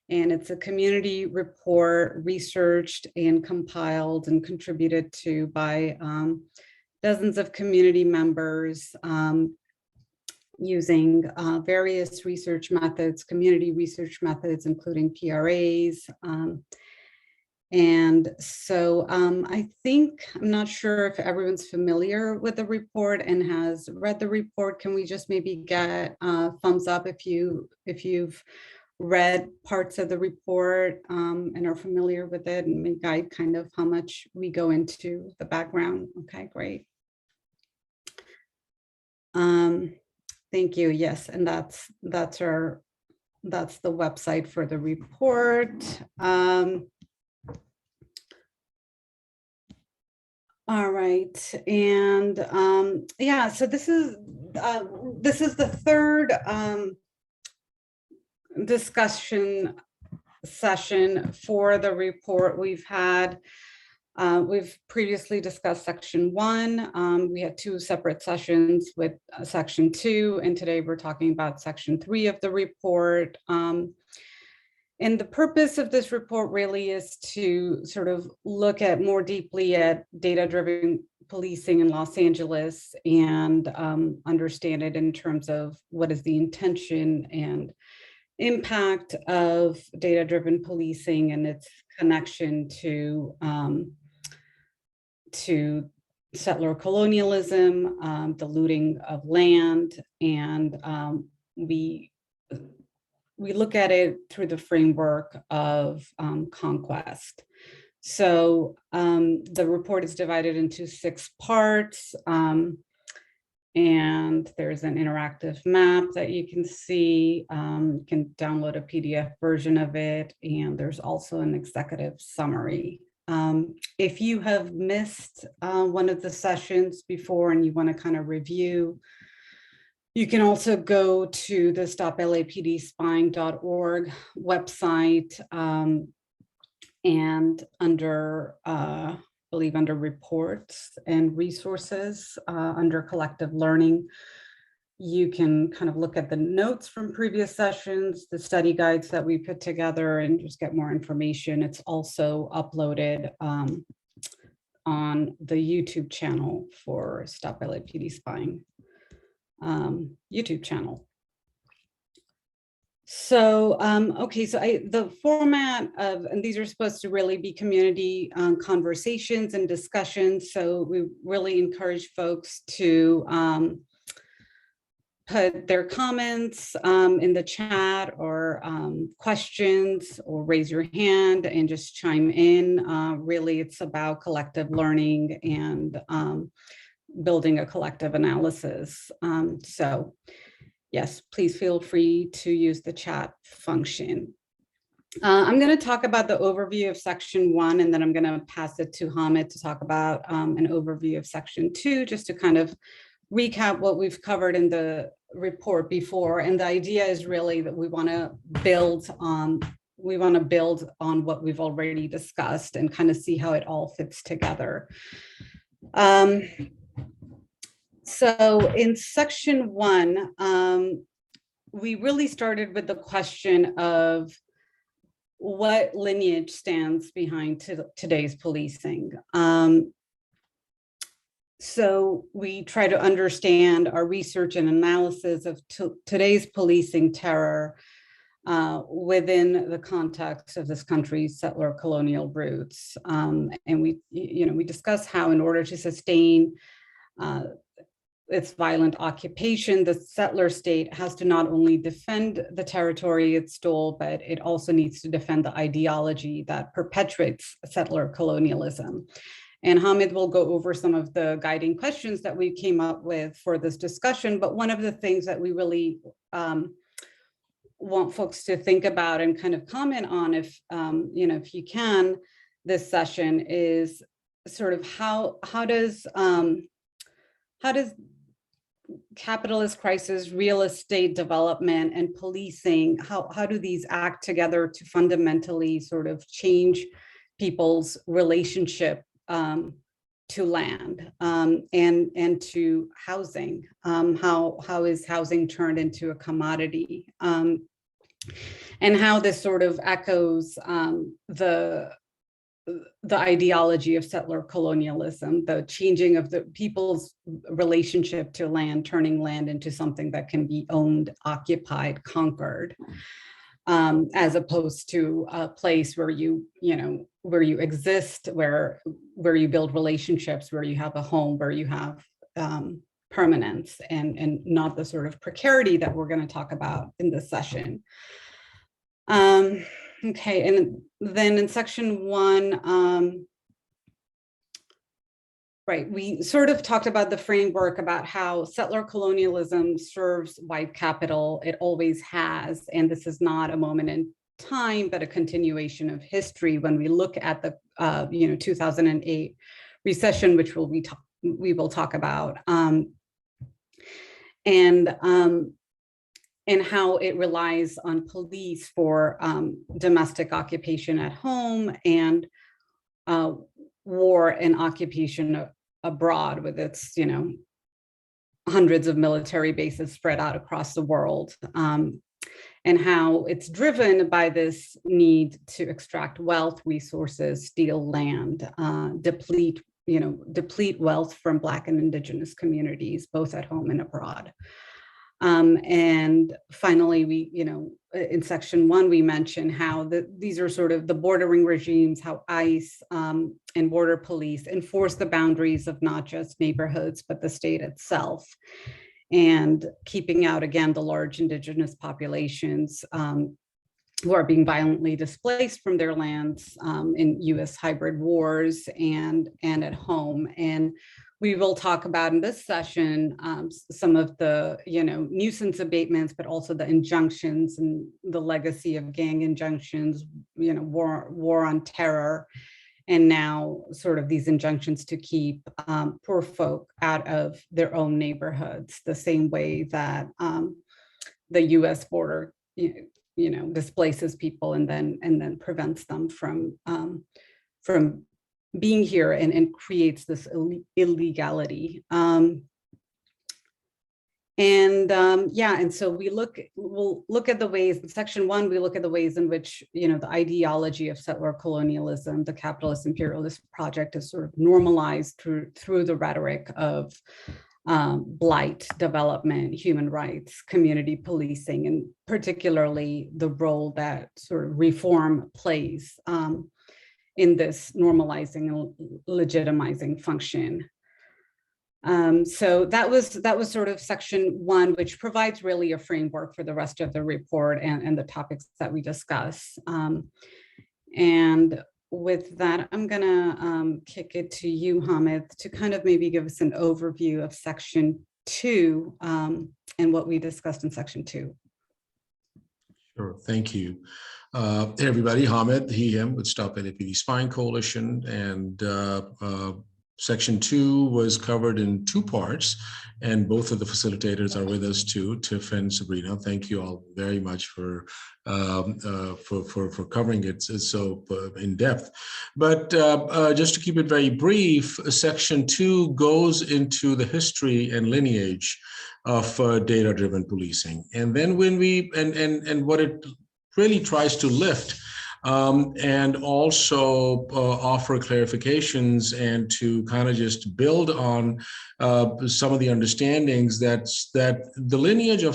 And it's a community report researched and compiled and contributed to by dozens of community members using various research methods, community research methods, including PRAs. And so I think, I'm not sure if everyone's familiar with the report and has read the report. Can we just maybe get a thumbs up if you've read parts of the report and are familiar with it, and may guide kind of how much we go into the background? Okay, great. Thank you. Yes, and that's the website for the report. All right, and yeah, so this is the third discussion session for the report. We've previously discussed Section 1. We had 2 separate sessions with Section 2, and today we're talking about Section 3 of the report. And the purpose of this report really is to sort of look at more deeply at data-driven policing in Los Angeles and understand it in terms of what is the intention and impact of data-driven policing and its connection to settler colonialism, the looting of land, and we look at it through the framework of conquest. So the report is divided into 6 parts, and there's an interactive map that you can see. You can download a PDF version of it, and there's also an executive summary. If you have missed one of the sessions before and you want to kind of review, you can also go to the stoplapdspying.org website, and under, I believe under reports and resources, under collective learning, you can kind of look at the notes from previous sessions, the study guides that we put together, and just get more information. It's also uploaded on the YouTube channel for Stop LAPD Spying YouTube channel. So, okay, so the format of, and these are supposed to really be community conversations and discussions. So we really encourage folks to put their comments in the chat, or questions, or raise your hand and just chime in. Really, it's about collective learning and building a collective analysis. So yes, please feel free to use the chat function. I'm going to talk about the overview of section 1, and then I'm going to pass it to Hamid to talk about an overview of section 2, just to kind of recap what we've covered in the report before. And the idea is really that we want to build on what we've already discussed and kind of see how it all fits together. So in section 1, we really started with the question of what lineage stands behind today's policing. So we try to understand our research and analysis of today's policing terror within the context of this country's settler colonial roots. And we discuss how, in order to sustain its violent occupation, the settler state has to not only defend the territory it stole, but it also needs to defend the ideology that perpetuates settler colonialism. And Hamid will go over some of the guiding questions that we came up with for this discussion. But one of the things that we really want folks to think about and kind of comment on, if you can, this session is sort of how does capitalist crisis, real estate development, and policing, how do these act together to fundamentally sort of change people's relationship to land and to housing? How is housing turned into a commodity? And how this sort of echoes the ideology of settler colonialism, the changing of the people's relationship to land, turning land into something that can be owned, occupied, conquered, as opposed to a place where you exist, where you build relationships, where you have a home, where you have permanence, and not the sort of precarity that we're going to talk about in this session. Okay, and then in section 1, right, we sort of talked about the framework about how settler colonialism serves white capital. It always has, and this is not a moment in time, but a continuation of history. When we look at the 2008 recession, which we will talk about, and how it relies on police for domestic occupation at home and war and occupation abroad, with its hundreds of military bases spread out across the world, and how it's driven by this need to extract wealth, resources, steal land, deplete wealth from Black and Indigenous communities, both at home and abroad. And finally, we, in section 1, we mention how these are sort of the bordering regimes, how ICE and border police enforce the boundaries of not just neighborhoods, but the state itself. And keeping out, again, the large indigenous populations who are being violently displaced from their lands in US hybrid wars and at home. And we will talk about in this session some of the nuisance abatements, but also the injunctions and the legacy of gang injunctions, war on terror, and now sort of these injunctions to keep poor folk out of their own neighborhoods, the same way that the US border displaces people and then prevents them from being here and creates this illegality. And so we'll look at the ways in section 1, we look at the ways in which, the ideology of settler colonialism, the capitalist imperialist project is sort of normalized through the rhetoric of blight, development, human rights, community policing, and particularly the role that sort of reform plays in this normalizing and legitimizing function. So that was sort of section 1, which provides really a framework for the rest of the report and the topics that we discuss. And with that, I'm gonna kick it to you, Hamid, to kind of maybe give us an overview of section 2 and what we discussed in section 2. Sure, thank you. Hey everybody, Hamid, he, him with Stop LAPD Spying Coalition, and section 2 was covered in 2 parts, and both of the facilitators are with us too, Tiff and Sabrina. Thank you all very much for covering it so in depth. But just to keep it very brief, section 2 goes into the history and lineage of data-driven policing, and then when we and what it really tries to lift and also offer clarifications and to kind of just build on some of the understandings that the lineage of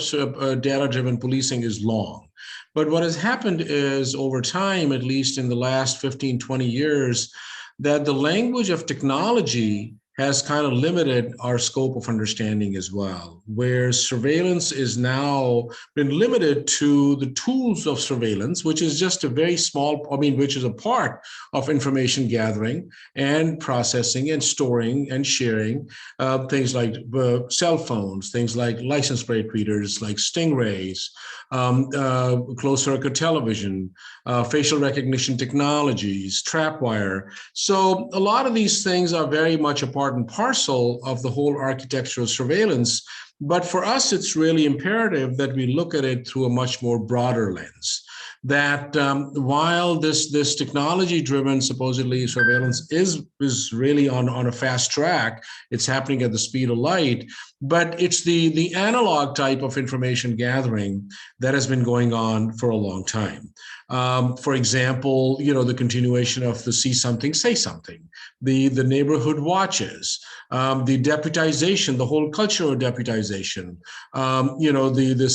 data-driven policing is long. But what has happened is over time, at least in the last 15, 20 years, that the language of technology has kind of limited our scope of understanding as well, where surveillance is now been limited to the tools of surveillance, which is just a very small, which is a part of information gathering and processing and storing and sharing, things like cell phones, things like license plate readers, like stingrays, closed circuit television, facial recognition technologies, trapwire. So a lot of these things are very much a part and parcel of the whole architecture of surveillance. But for us, it's really imperative that we look at it through a much more broader lens. That while this technology-driven supposedly surveillance is really on a fast track, it's happening at the speed of light, but it's the analog type of information gathering that has been going on for a long time. For example, the continuation of the see something, say something, the neighborhood watches, the deputization, the whole culture of deputization, the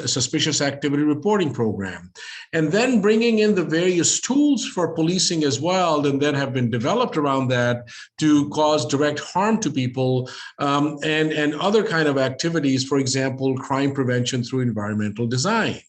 suspicious activity reporting program, and then bringing in the various tools for policing as well, and then have been developed around that to cause direct harm to people, and other kind of activities, for example, crime prevention through environmental design,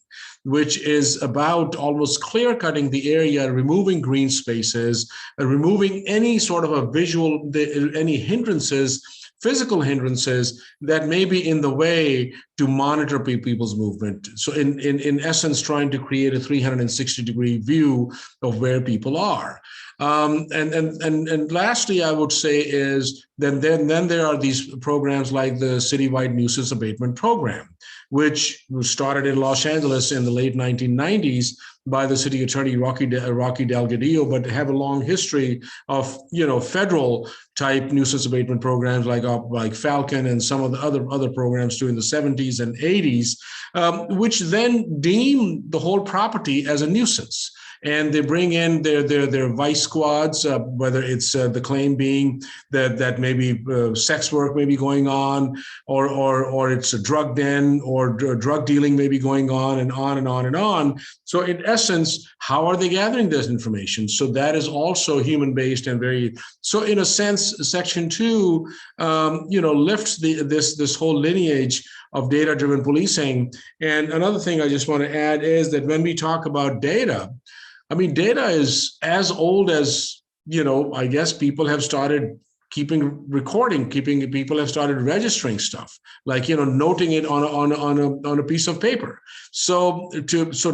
which is about almost clear-cutting the area, removing green spaces, removing any sort of a visual, any hindrances, physical hindrances that may be in the way to monitor people's movement. So in essence, trying to create a 360-degree view of where people are. And lastly, I would say is then there are these programs like the citywide nuisance abatement program, which was started in Los Angeles in the late 1990s by the city attorney Rocky Delgadillo, but have a long history of federal type nuisance abatement programs like Falcon and some of the other programs too in the 70s and 80s, which then deem the whole property as a nuisance. and they bring in their vice squads, whether it's the claim being that maybe sex work may be going on, or it's a drug den, or drug dealing may be going on, and on and on and on. So in essence, how are they gathering this information? So that is also human-based and very, so in a sense, Section 2, lifts this whole lineage of data-driven policing. And another thing I just want to add is that when we talk about data, I mean, data is as old as, I guess people have started people have started registering stuff, like, noting it on a piece of paper. So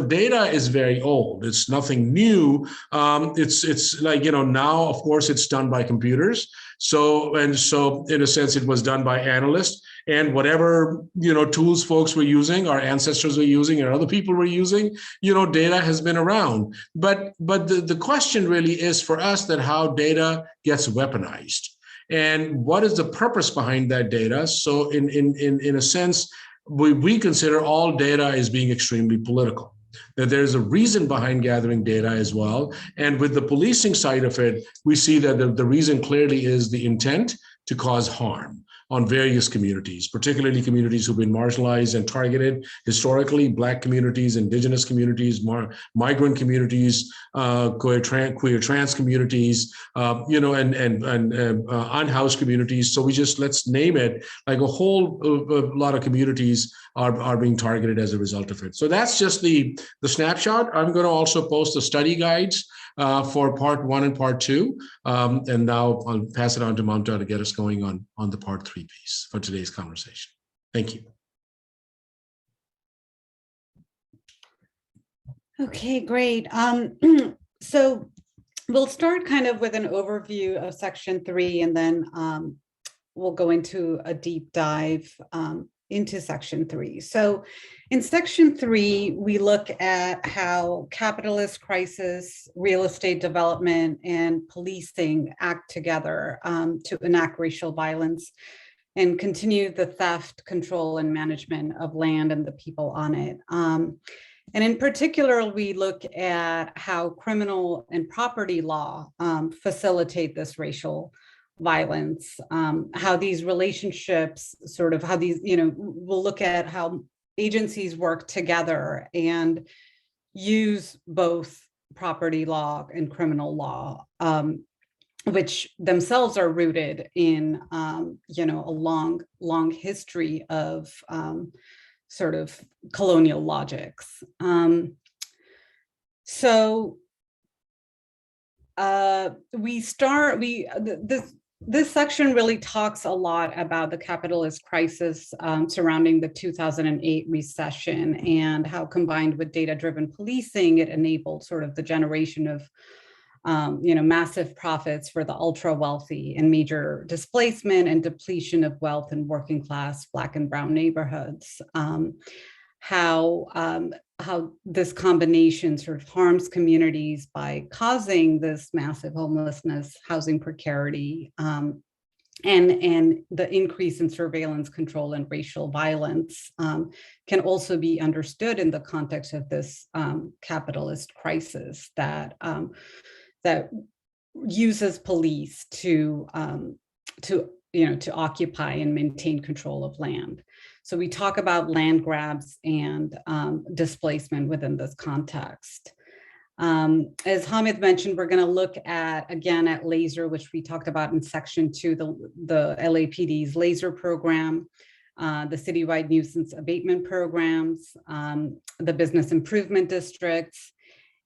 data is very old. It's nothing new. It's like, now, of course, it's done by computers. So in a sense, it was done by analysts, and whatever, tools folks were using, our ancestors were using, and other people were using, data has been around. But the question really is for us that how data gets weaponized. And what is the purpose behind that data? So in a sense, we consider all data as being extremely political, that there's a reason behind gathering data as well. And with the policing side of it, we see that the reason clearly is the intent to cause harm on various communities, particularly communities who've been marginalized and targeted historically, Black communities, Indigenous communities, migrant communities, queer trans communities, and unhoused communities. So let's name it, like a whole lot of communities are being targeted as a result of it. So that's just the snapshot. I'm going to also post the study guides for part 1 and part 2. And now I'll pass it on to Mamta to get us going on the part 3 piece for today's conversation. Thank you. Okay, great. So we'll start kind of with an overview of Section 3, and then we'll go into a deep dive into Section 3. So in Section 3, we look at how capitalist crisis, real estate development, and policing act together to enact racial violence and continue the theft, control, and management of land and the people on it. And in particular, we look at how criminal and property law facilitate this racial violence, how these relationships we'll look at how agencies work together and use both property law and criminal law, which themselves are rooted in, a long history of sort of colonial logics. This section really talks a lot about the capitalist crisis surrounding the 2008 recession and how, combined with data-driven policing, it enabled sort of the generation of massive profits for the ultra wealthy and major displacement and depletion of wealth in working class Black and brown neighborhoods. How this combination sort of harms communities by causing this massive homelessness, housing precarity, and the increase in surveillance, control, and racial violence can also be understood in the context of this capitalist crisis that uses police to occupy and maintain control of land. So we talk about land grabs and displacement within this context. As Hamid mentioned, we're going to look at LASER, which we talked about in Section 2, the LAPD's LASER program, the citywide nuisance abatement programs, the business improvement districts,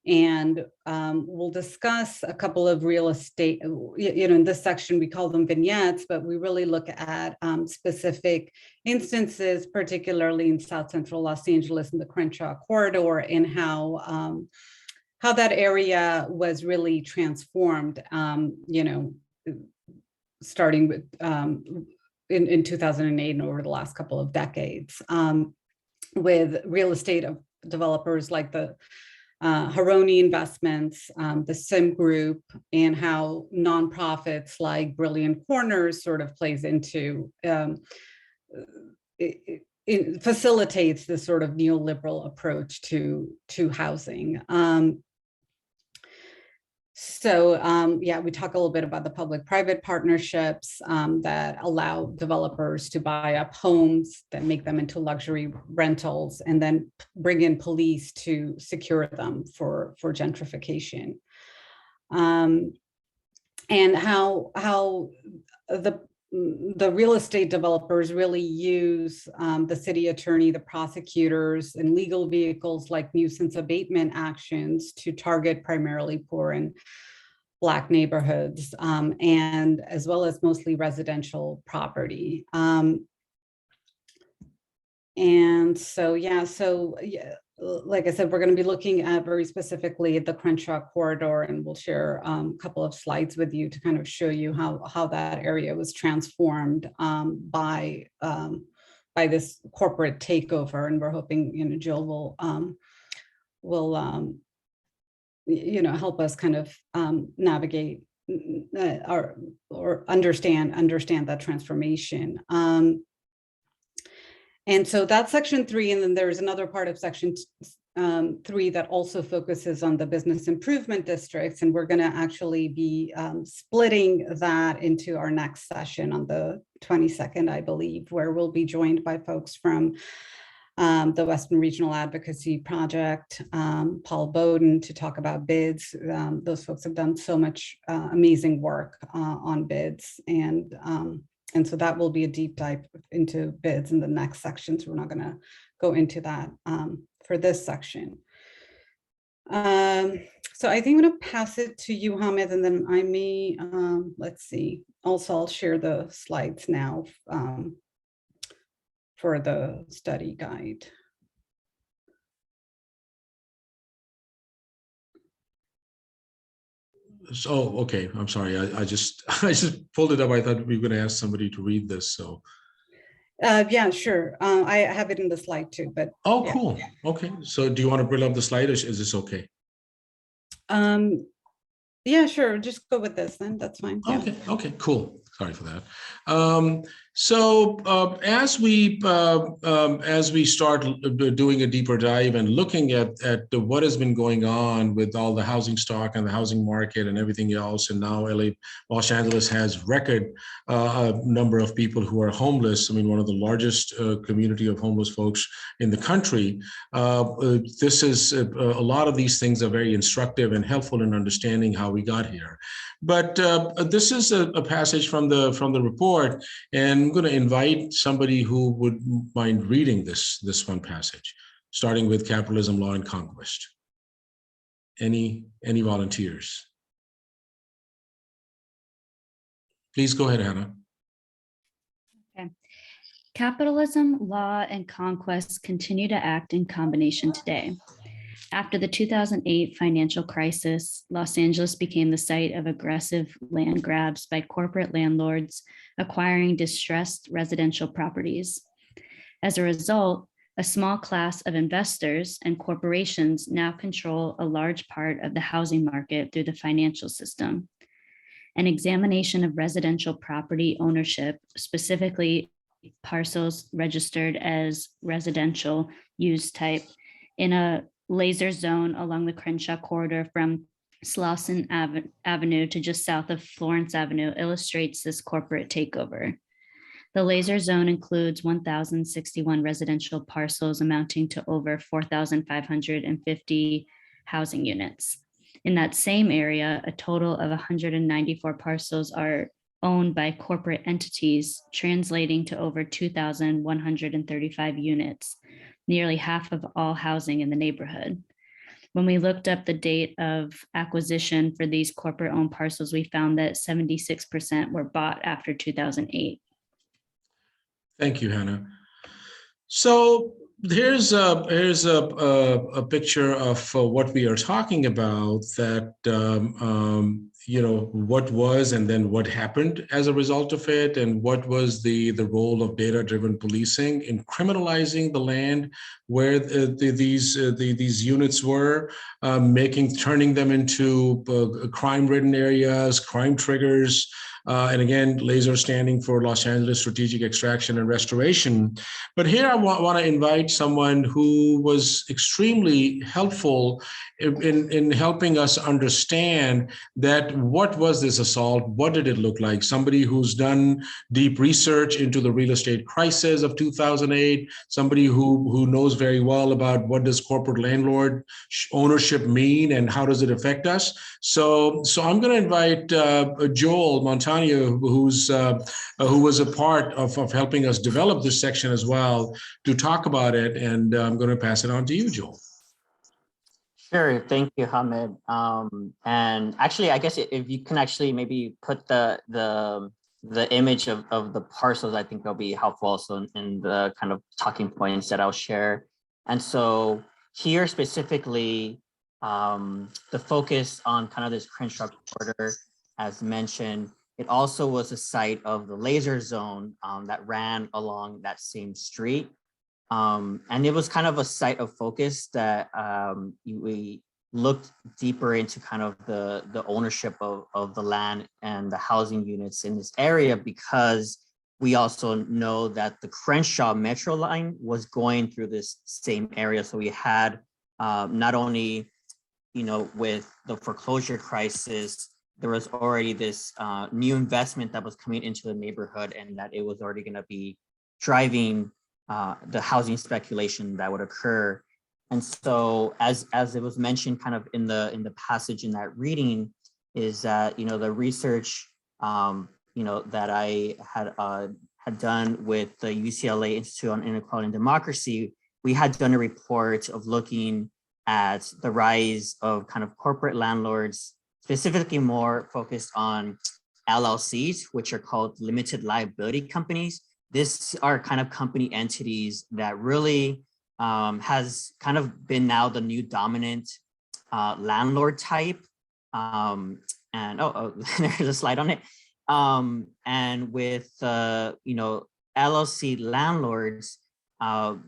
and we'll discuss a couple of real estate, in this section, we call them vignettes, but we really look at specific instances, particularly in South Central Los Angeles in the Crenshaw Corridor, and how that area was really transformed, starting with in 2008 and over the last couple of decades, with real estate developers like the Haroni Investments, the SIM Group, and how nonprofits like Brilliant Corners sort of plays into, it facilitates this sort of neoliberal approach to housing. So yeah, we talk a little bit about the public-private partnerships that allow developers to buy up homes, that make them into luxury rentals, and then bring in police to secure them for gentrification. And how the real estate developers really use the city attorney, the prosecutors, and legal vehicles like nuisance abatement actions to target primarily poor and Black neighborhoods, and as well as mostly residential property. And so, yeah, like I said, we're going to be looking at very specifically the Crenshaw Corridor, and we'll share a couple of slides with you to kind of show you how that area was transformed by this corporate takeover. And we're hoping, Jill will help us kind of navigate or understand that transformation. And so that's section 3, and then there's another part of section 3 that also focuses on the business improvement districts, and we're going to actually be splitting that into our next session on the 22nd, I believe, where we'll be joined by folks from the Western Regional Advocacy Project, Paul Bowden, to talk about bids. Those folks have done so much amazing work on bids, and so that will be a deep dive into bids in the next section. So we're not going to go into that for this section. So I think I'm going to pass it to you, Hamid, and then I may, let's see. Also, I'll share the slides now for the study guide. So, okay, I'm sorry. I just pulled it up. I thought we were going to ask somebody to read this. So. Yeah, sure. I have it in the slide too, but. Oh, yeah. cool. Okay. So do you want to bring up the slide, or is this okay? Yeah, sure. Just go with this then. That's fine. Yeah. Okay. Okay, cool. Sorry for that. As we start doing a deeper dive and looking at what has been going on with all the housing stock and the housing market and everything else, and now Los Angeles has record number of people who are homeless. I mean, one of the largest community of homeless folks in the country. This is a lot of these things are very instructive and helpful in understanding how we got here. But this is a passage from the report, and I'm going to invite somebody who would mind reading this one passage, starting with Capitalism, Law, and Conquest. Any volunteers? Please go ahead, Hannah. Okay. Capitalism, law, and conquest continue to act in combination today. After the 2008 financial crisis, Los Angeles became the site of aggressive land grabs by corporate landlords acquiring distressed residential properties. As a result, a small class of investors and corporations now control a large part of the housing market through the financial system. An examination of residential property ownership, specifically parcels registered as residential use type, in a laser zone along the Crenshaw Corridor from Slauson Avenue to just south of Florence Avenue illustrates this corporate takeover. The laser zone includes 1,061 residential parcels amounting to over 4,550 housing units. In that same area, a total of 194 parcels are owned by corporate entities, translating to over 2,135 units, nearly half of all housing in the neighborhood. When we looked up the date of acquisition for these corporate-owned parcels, we found that 76% were bought after 2008. Thank you, Hannah. So here's a picture of what we are talking about, that what was and then what happened as a result of it, and what was the role of data-driven policing in criminalizing the land where these units were, turning them into crime-ridden areas, crime triggers, And again, LASER standing for Los Angeles Strategic Extraction and Restoration. But here I want to invite someone who was extremely helpful in helping us understand that what was this assault? What did it look like? Somebody who's done deep research into the real estate crisis of 2008, somebody who knows very well about what does corporate landlord ownership mean and how does it affect us. So I'm going to invite Joel Montano, who was a part of helping us develop this section as well, to talk about it. And I'm going to pass it on to you, Joel. Sure. Thank you, Hamid. And actually, I guess if you can actually maybe put the image of the parcels, I think that'll be helpful also in the kind of talking points that I'll share. And so here specifically, the focus on kind of this Crenshaw Corridor, as mentioned, it also was a site of the laser zone that ran along that same street. And it was kind of a site of focus that we looked deeper into kind of the ownership of the land and the housing units in this area, because we also know that the Crenshaw Metro line was going through this same area. So we had not only, with the foreclosure crisis, there was already this new investment that was coming into the neighborhood, and that it was already going to be driving the housing speculation that would occur. And so as it was mentioned kind of in the passage in that reading, is that, the research, that I had done with the UCLA Institute on Inequality and Democracy, we had done a report of looking at the rise of kind of corporate landlords, specifically more focused on LLCs, which are called limited liability companies. These are kind of company entities that really has kind of been now the new dominant landlord type. And there's a slide on it. And with LLC landlords,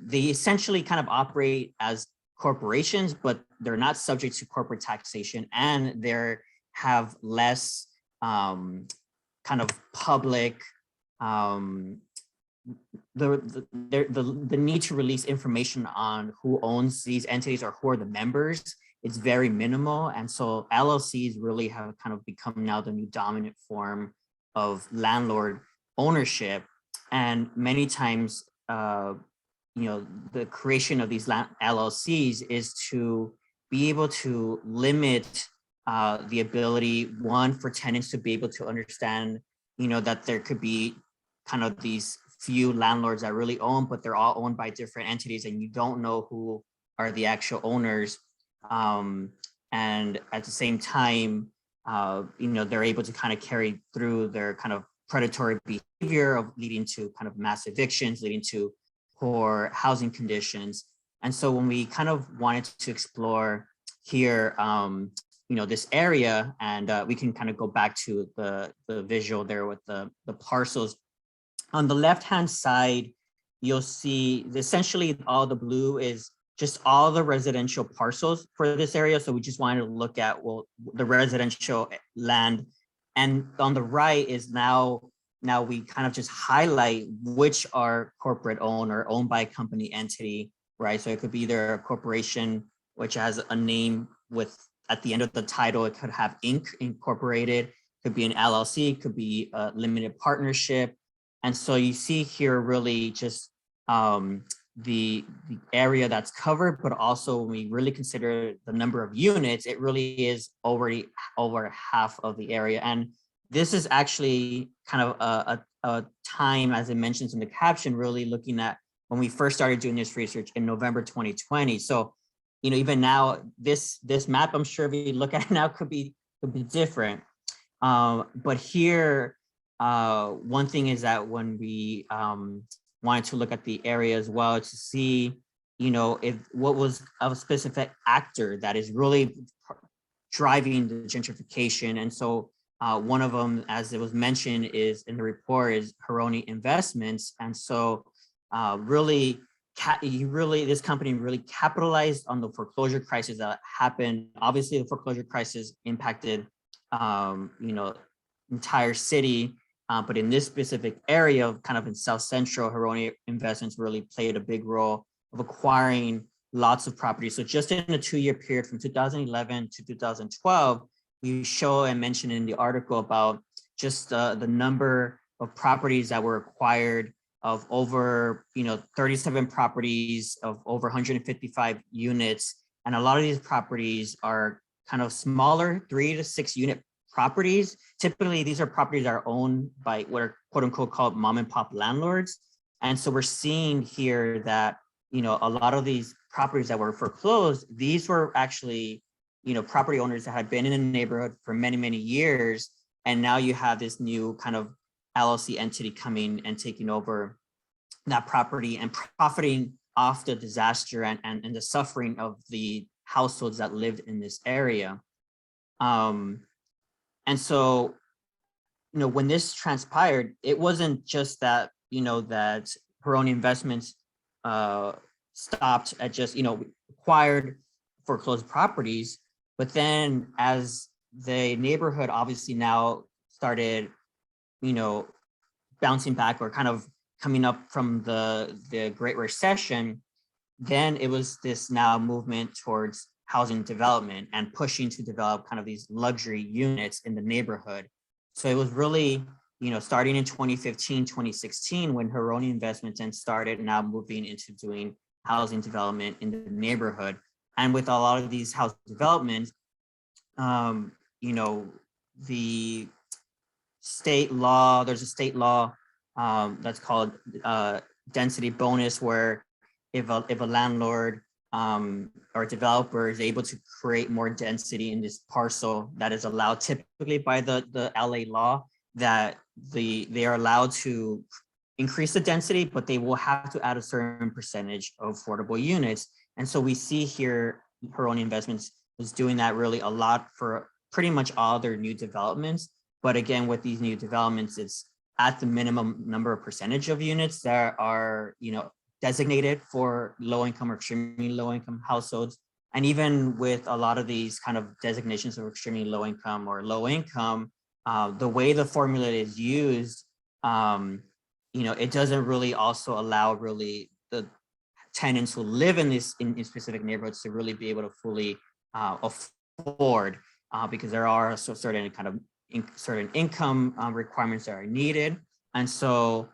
they essentially kind of operate as corporations, but they're not subject to corporate taxation, and they have less kind of public the need to release information on who owns these entities or who are the members. It's very minimal. And so LLCs really have kind of become now the new dominant form of landlord ownership. And many times, the creation of these LLCs is to be able to limit the ability, one, for tenants to be able to understand, that there could be kind of these few landlords that really own, but they're all owned by different entities, and you don't know who are the actual owners. And at the same time, they're able to kind of carry through their kind of predatory behavior of leading to kind of mass evictions, leading to poor housing conditions. And so when we kind of wanted to explore here, this area, and we can kind of go back to the visual there with the parcels. On the left-hand side, you'll see essentially all the blue is just all the residential parcels for this area. So we just wanted to look at, the residential land. And on the right is now we kind of just highlight which are corporate owned or owned by a company entity, right? So it could be either a corporation, which has a name with, at the end of the title, it could have Inc. Incorporated, could be an LLC, could be a limited partnership. And so you see here really just the area that's covered, but also when we really consider the number of units, it really is already over half of the area. And this is actually kind of a time, as it mentions in the caption, really looking at when we first started doing this research in November 2020. So, even now, this map, I'm sure if you look at it now, could be different. But here, one thing is that when we wanted to look at the area as well to see, if what was a specific actor that is really driving the gentrification. And so one of them, as it was mentioned, is in the report, is Hironi Investments. And so this company really capitalized on the foreclosure crisis that happened. Obviously, the foreclosure crisis impacted, entire city. But in this specific area, kind of in South Central, Hironi Investments really played a big role of acquiring lots of properties. So just in a 2-year period from 2011 to 2012, we show and mention in the article about just the number of properties that were acquired of over 37 properties of over 155 units. And a lot of these properties are kind of smaller 3 to 6 unit properties. Typically, these are properties that are owned by what are quote unquote called mom and pop landlords. And so we're seeing here that, a lot of these properties that were foreclosed, these were actually, property owners that had been in the neighborhood for many, many years. And now you have this new kind of LLC entity coming and taking over that property and profiting off the disaster and the suffering of the households that lived in this area. And so, when this transpired, it wasn't just that, that Hironi Investments stopped at just, acquired foreclosed properties, but then as the neighborhood obviously now started, bouncing back or kind of coming up from the Great Recession, then it was this now movement towards housing development and pushing to develop kind of these luxury units in the neighborhood. So it was really, starting in 2015, 2016, when Hironi Investments then started now moving into doing housing development in the neighborhood. And with a lot of these housing developments, the state law, there's a state law that's called density bonus, where if a landlord or developer is able to create more density in this parcel that is allowed typically by the LA law, that they are allowed to increase the density, but they will have to add a certain percentage of affordable units. And so we see here Hironi Investments was doing that really a lot for pretty much all their new developments. But again, with these new developments, it's at the minimum number of percentage of units that are, designated for low income or extremely low income households. And even with a lot of these kind of designations of extremely low income or low income, the way the formula is used, it doesn't really also allow really the tenants who live in specific neighborhoods to really be able to fully afford, because there are certain kind of certain income requirements that are needed. And so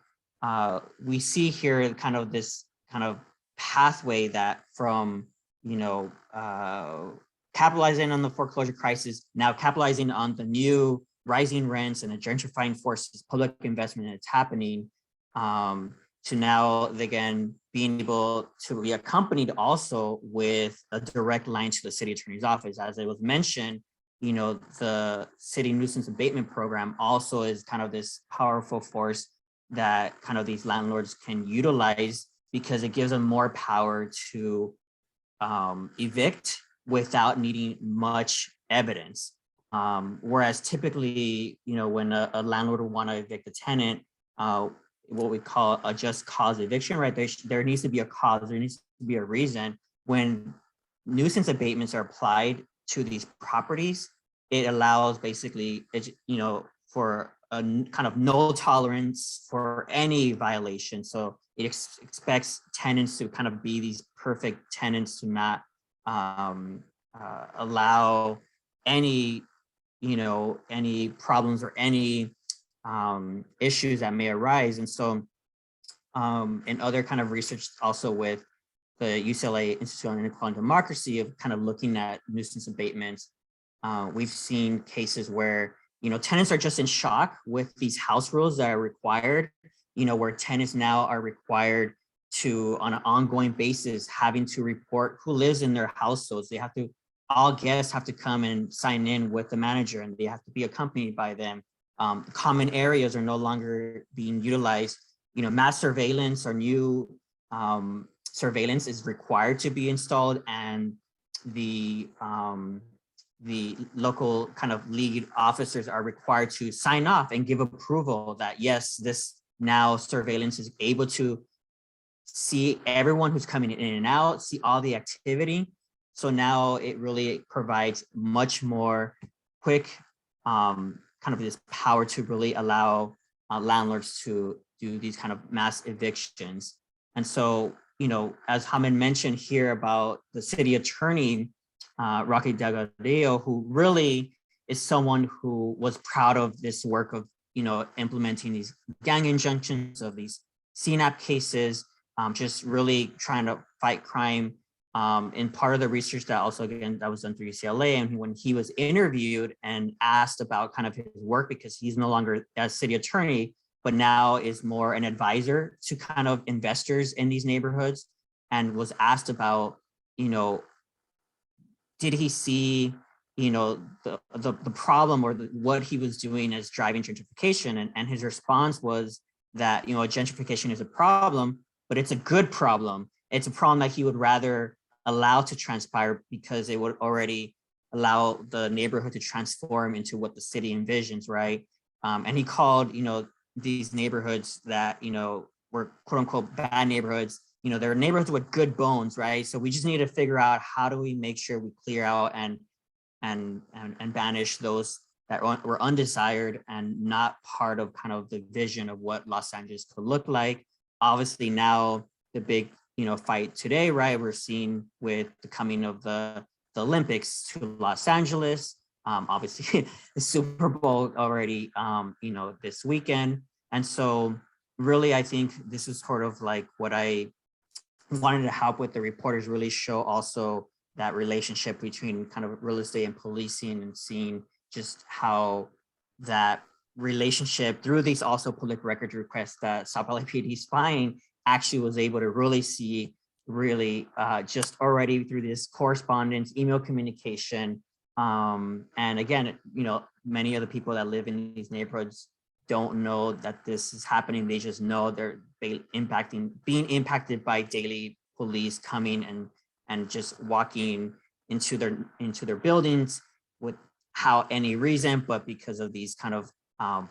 we see here kind of this kind of pathway that from, capitalizing on the foreclosure crisis, now capitalizing on the new rising rents and the gentrifying forces, public investment that's happening, to now, again, being able to be accompanied also with a direct line to the city attorney's office. As it was mentioned, the city nuisance abatement program also is kind of this powerful force that kind of these landlords can utilize, because it gives them more power to evict without needing much evidence. Whereas typically, when a landlord would want to evict a tenant, what we call a just cause eviction, right? There needs to be a cause, there needs to be a reason. When nuisance abatements are applied to these properties, it allows basically, for a kind of no tolerance for any violation. So it expects tenants to kind of be these perfect tenants, to not allow any, any problems or any issues that may arise. And so and other kind of research also with the UCLA Institute on Inequality and Democracy of kind of looking at nuisance abatements, we've seen cases where, tenants are just in shock with these house rules that are required, where tenants now are required to, on an ongoing basis, having to report who lives in their households. They have to, all guests have to come and sign in with the manager, and they have to be accompanied by them. Common areas are no longer being utilized. Mass surveillance or new surveillance is required to be installed, and the local kind of lead officers are required to sign off and give approval that yes, this now surveillance is able to see everyone who's coming in and out, see all the activity. So now it really provides much more quick kind kind of this power to really allow landlords to do these kind of mass evictions. And so, you know, as Hamid mentioned here about the city attorney, Rocky Delgadillo, who really is someone who was proud of this work of, you know, implementing these gang injunctions of these CNAP cases, just really trying to fight crime. And part of the research that also, again, that was done through UCLA, and when he was interviewed and asked about kind of his work, because he's no longer a city attorney, but now is more an advisor to kind of investors in these neighborhoods, and was asked about, you know, did he see, you know, the problem or what he was doing as driving gentrification? And his response was that, you know, gentrification is a problem, but it's a good problem. It's a problem that he would rather allow to transpire because it would already allow the neighborhood to transform into what the city envisions, right? And he called, you know, these neighborhoods that, you know, were quote unquote bad neighborhoods, you know, they're neighborhoods with good bones, right? So we just need to figure out how do we make sure we clear out and banish those that were undesired and not part of kind of the vision of what Los Angeles could look like. Obviously now the big, you know, fight today, right? We're seeing with the coming of the Olympics to Los Angeles, obviously the Super Bowl already, you know, this weekend. And so really, I think this is sort of like what I wanted to help with the reporters, really show also that relationship between kind of real estate and policing, and seeing just how that relationship through these also public records requests that South LAPD spying actually was able to really see just already through this correspondence, email communication. And again, you know, many of the people that live in these neighborhoods don't know that this is happening. They just know they're being impacted by daily police coming and just walking into their buildings without any reason, but because of these kind of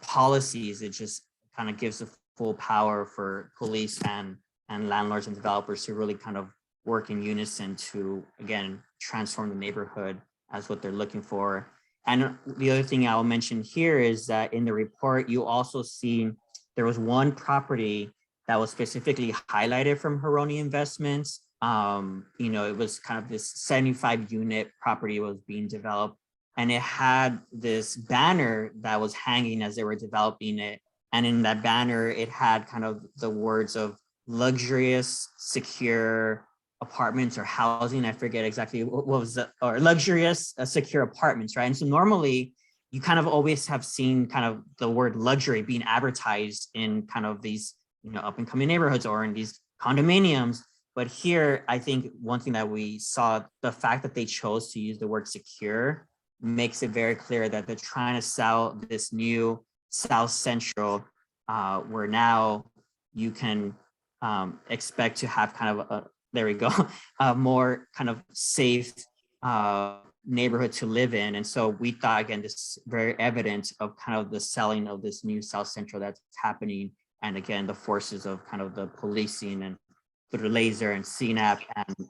policies, it just kind of gives the full power for police and landlords and developers to really kind of work in unison to, again, transform the neighborhood as what they're looking for. And the other thing I'll mention here is that in the report, you also see there was one property that was specifically highlighted from Hironi Investments. You know, it was kind of this 75 unit property was being developed, and it had this banner that was hanging as they were developing it. And in that banner, it had kind of the words of luxurious, secure apartments or housing. I forget exactly what was that, or luxurious, secure apartments, right? And so normally you kind of always have seen kind of the word luxury being advertised in kind of these, you know, up and coming neighborhoods or in these condominiums. But here, I think one thing that we saw, the fact that they chose to use the word secure makes it very clear that they're trying to sell this new South Central, where now you can expect to have kind of a, there we go, a more kind of safe neighborhood to live in. And so we thought, again, this is very evident of kind of the selling of this new South Central that's happening. And again, the forces of kind of the policing and through laser and CNAP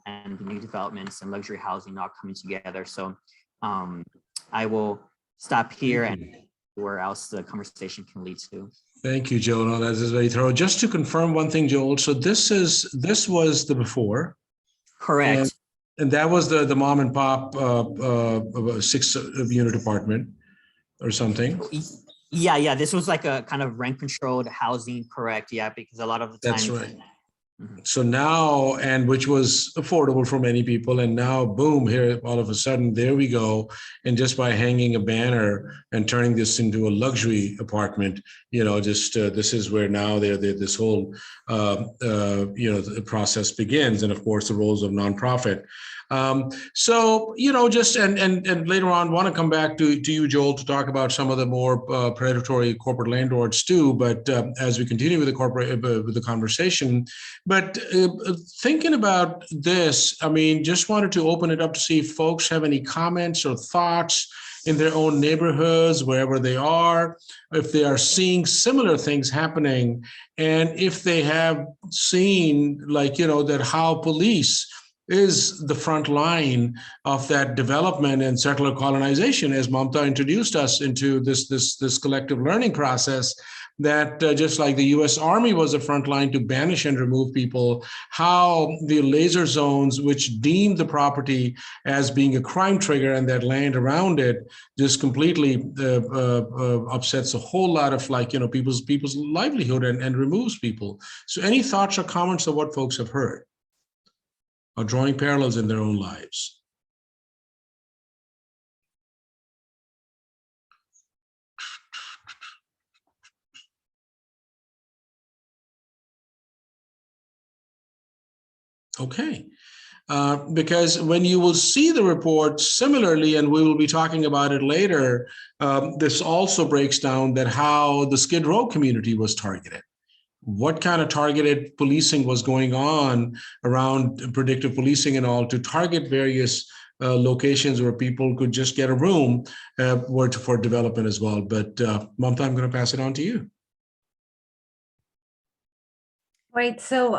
and the new developments and luxury housing all coming together. So I will stop here and where else the conversation can lead to. Thank you, Joel. No, that is very thorough. Just to confirm one thing, Joel. So this was the before. Correct. And that was the mom and pop 6-unit apartment or something. Yeah. This was like a kind of rent controlled housing, correct? Yeah, because a lot of the time. That's right. So now, and which was affordable for many people, and now boom, here all of a sudden, there we go. And just by hanging a banner and turning this into a luxury apartment, you know, just this is where now this whole the process begins, and of course the roles of nonprofit. So, you know, just and later on want to come back to you, Joel, to talk about some of the more predatory corporate landlords too. But as we continue with the conversation, but thinking about this, I mean, just wanted to open it up to see if folks have any comments or thoughts in their own neighborhoods, wherever they are, if they are seeing similar things happening, and if they have seen, like, you know, that how police is the front line of that development and settler colonization, as Mamta introduced us into this collective learning process, that just like the US Army was the front line to banish and remove people, how the laser zones, which deemed the property as being a crime trigger and that land around it, just completely upsets a whole lot of people's livelihood and removes people. So any thoughts or comments of what folks have heard, or drawing parallels in their own lives? Okay, because when you will see the report similarly, and we will be talking about it later, this also breaks down that how the Skid Row community was targeted. What kind of targeted policing was going on around predictive policing and all to target various locations where people could just get a room for development as well. But Mamta, I'm going to pass it on to you. Right. So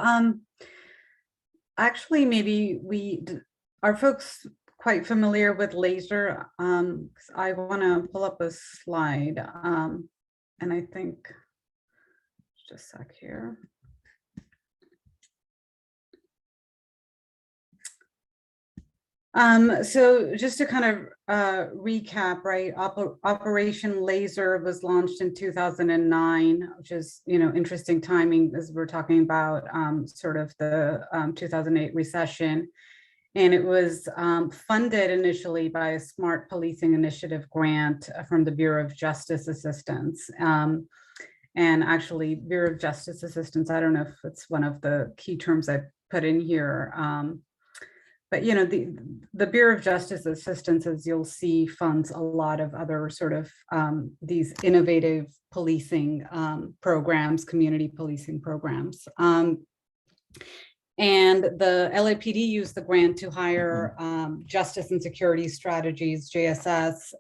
actually, maybe are folks quite familiar with laser? I want to pull up a slide, and I think just a sec here. So just to kind of recap, right? Operation Laser was launched in 2009, which is, interesting timing as we're talking about sort of the 2008 recession. And it was funded initially by a Smart Policing Initiative grant from the Bureau of Justice Assistance. And actually, Bureau of Justice Assistance, I don't know if it's one of the key terms I put in here. But the Bureau of Justice Assistance, as you'll see, funds a lot of other sort of these innovative policing programs, community policing programs. And the LAPD used the grant to hire Justice and Security Strategies, JSS,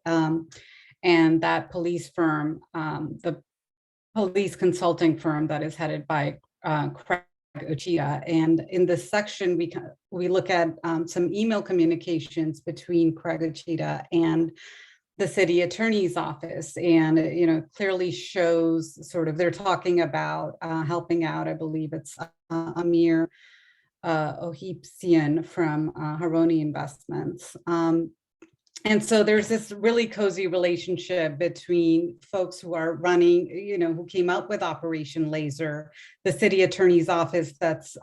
and that police firm, the police consulting firm that is headed by Craig Uchida. And in this section, we look at some email communications between Craig Uchida and the city attorney's office, and clearly shows sort of they're talking about helping out. I believe it's Amir Ohipsian from Haroni Investments. And so there's this really cozy relationship between folks who are running, who came up with Operation Laser, the city attorney's office that's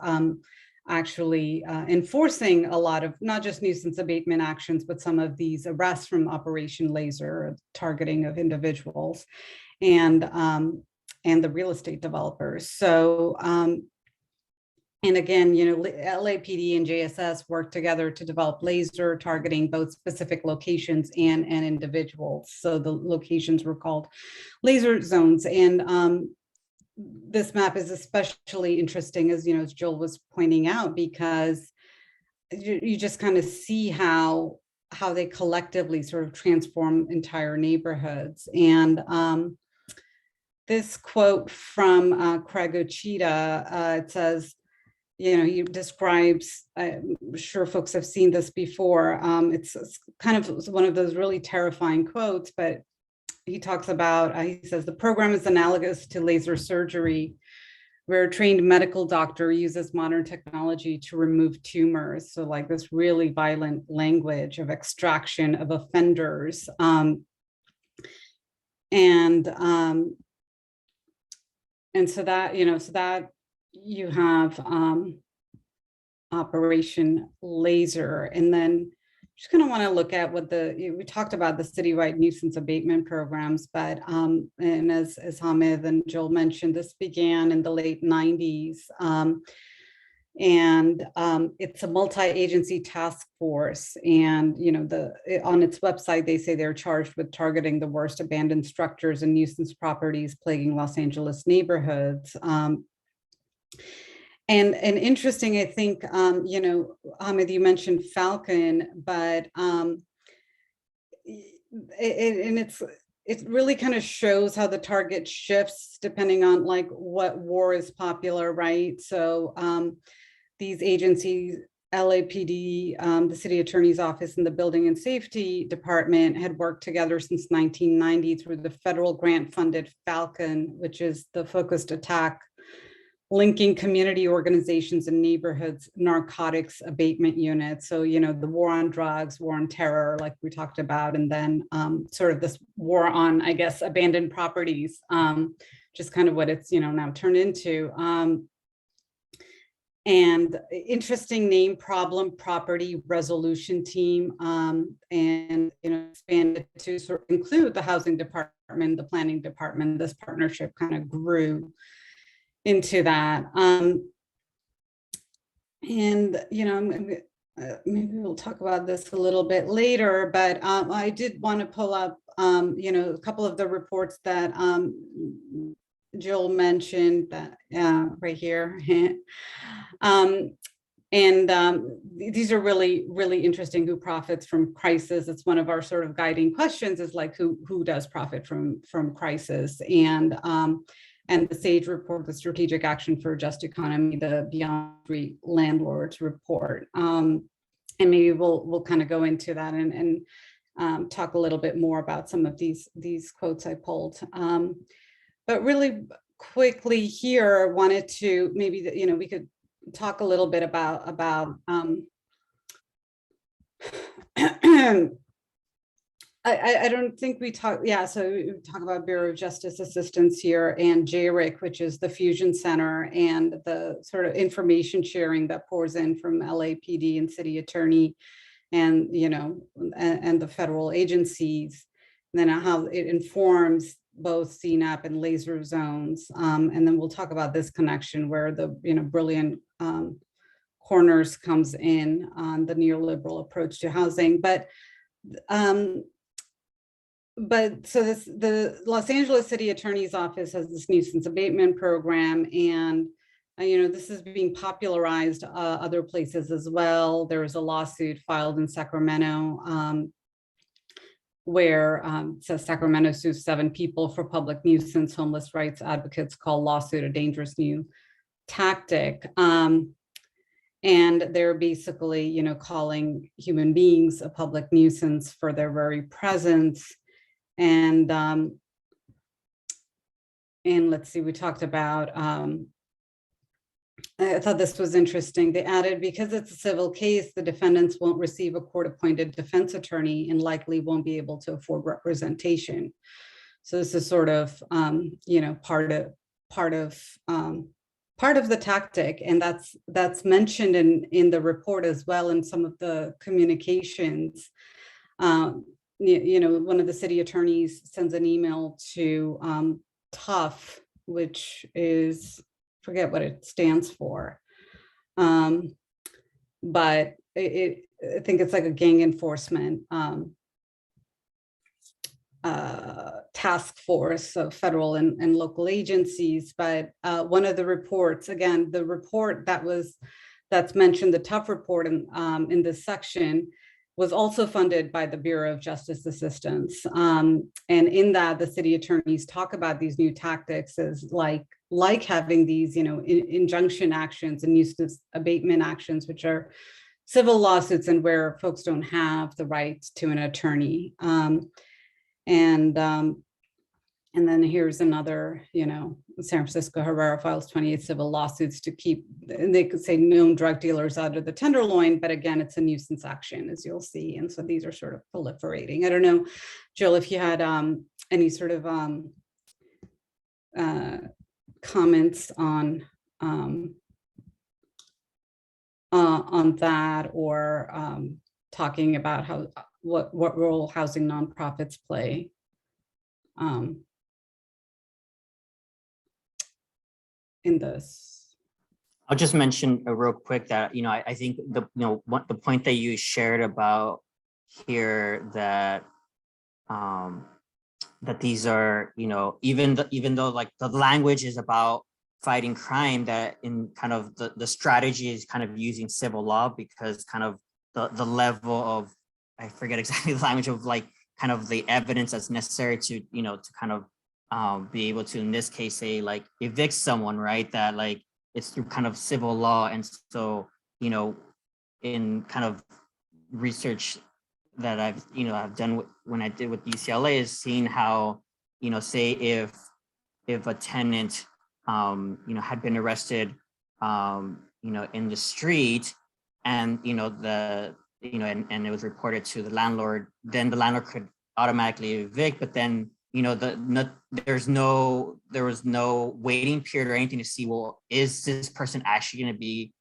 actually enforcing a lot of not just nuisance abatement actions, but some of these arrests from Operation Laser, targeting of individuals, and the real estate developers. So, and again, LAPD and JSS work together to develop laser targeting both specific locations and individuals. So the locations were called laser zones. And this map is especially interesting, as Joel was pointing out, because you just kind of see how they collectively sort of transform entire neighborhoods. And this quote from Craig Uchida, it says, he describes, I'm sure folks have seen this before. It's kind of one of those really terrifying quotes, but he talks about, he says, the program is analogous to laser surgery, where a trained medical doctor uses modern technology to remove tumors. So like this really violent language of extraction of offenders. And so that, you have Operation Laser, and then just kind of want to look at what we talked about the citywide nuisance abatement programs, but and as Hamid and Joel mentioned, this began in the late 90s, and it's a multi-agency task force, and on its website they say they're charged with targeting the worst abandoned structures and nuisance properties plaguing Los Angeles neighborhoods. And interesting, I think, Hamid, you mentioned Falcon, but it really kind of shows how the target shifts depending on like what war is popular, right? So these agencies LAPD, the city attorney's office, and the building and safety department had worked together since 1990 through the federal grant funded Falcon, which is the focused attack linking community organizations and neighborhoods narcotics abatement units. So, you know, the war on drugs, war on terror, like we talked about, and then sort of this war on, I guess, abandoned properties, just kind of what it's, you know, now turned into. And interesting name, Problem Property Resolution Team, and, you know, expanded to sort of include the housing department, the planning department. This partnership kind of grew into that. And, you know, maybe we'll talk about this a little bit later, but I did want to pull up, you know, a couple of the reports that Jill mentioned, that right here. These are really, really interesting. Who profits from crisis? It's one of our sort of guiding questions, is like, who does profit from crisis? And the SAGE report, the Strategic Action for a Just Economy, the Beyond Street Landlords report. And maybe we'll kind of go into that and talk a little bit more about some of these quotes I pulled. But really quickly here, wanted to maybe, you know, we could talk a little bit about I don't think we talk, yeah, so we talk about Bureau of Justice Assistance here, and JRIC, which is the Fusion Center, and the sort of information sharing that pours in from LAPD and city attorney, and, you know, and the federal agencies, and then how it informs both CNAP and laser zones. And then we'll talk about this connection where the, you know, brilliant Corners comes in on the neoliberal approach to housing. But so the Los Angeles City Attorney's Office has this nuisance abatement program, and you know, this is being popularized other places as well. There was a lawsuit filed in Sacramento where says Sacramento sues 7 people for public nuisance. Homeless rights advocates call lawsuit a dangerous new tactic. And they're basically, you know, calling human beings a public nuisance for their very presence. And let's see, we talked about, I thought this was interesting. They added, because it's a civil case, the defendants won't receive a court-appointed defense attorney and likely won't be able to afford representation. So this is sort of, you know, part of the tactic, and that's mentioned in the report as well in some of the communications. You know, one of the city attorneys sends an email to TUF, which is, forget what it stands for, but I think it's like a gang enforcement task force of federal and local agencies. But one of the reports, again, the report that's mentioned, the TUF report in this section, was also funded by the Bureau of Justice Assistance. And in that, the city attorneys talk about these new tactics as like having these, you know, injunction actions and nuisance abatement actions, which are civil lawsuits and where folks don't have the right to an attorney. And then here's another, you know, San Francisco Herrera files 28 civil lawsuits to keep, and they could say, known drug dealers out of the tenderloin, but again, it's a nuisance action, as you'll see. And so these are sort of proliferating. I don't know, Jill, if you had any sort of comments on that, or talking about what role housing nonprofits play. In this. I'll just mention real quick that, you know, I think the point that you shared about here, that that these are, you know, even though like the language is about fighting crime, that in kind of the strategy is kind of using civil law, because kind of the level of, I forget exactly the language of, like, kind of the evidence that's necessary to, you know, to kind of be able to, in this case, say, like, evict someone, right? That, like, it's through kind of civil law. And so, you know, in kind of research that I've done when I did with UCLA is seeing how, say if a tenant, had been arrested, in the street, and and it was reported to the landlord, then the landlord could automatically evict, but then there was no waiting period or anything to see, well, is this person actually going to be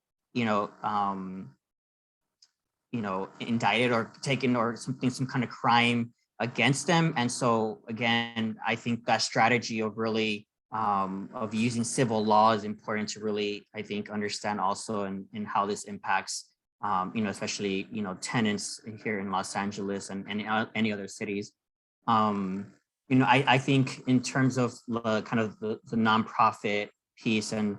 indicted or taken or some kind of crime against them. And so again, I think that strategy of really of using civil law is important to really, I think, understand also in how this impacts especially tenants here in Los Angeles and any other cities. I think in terms of kind of the nonprofit piece, and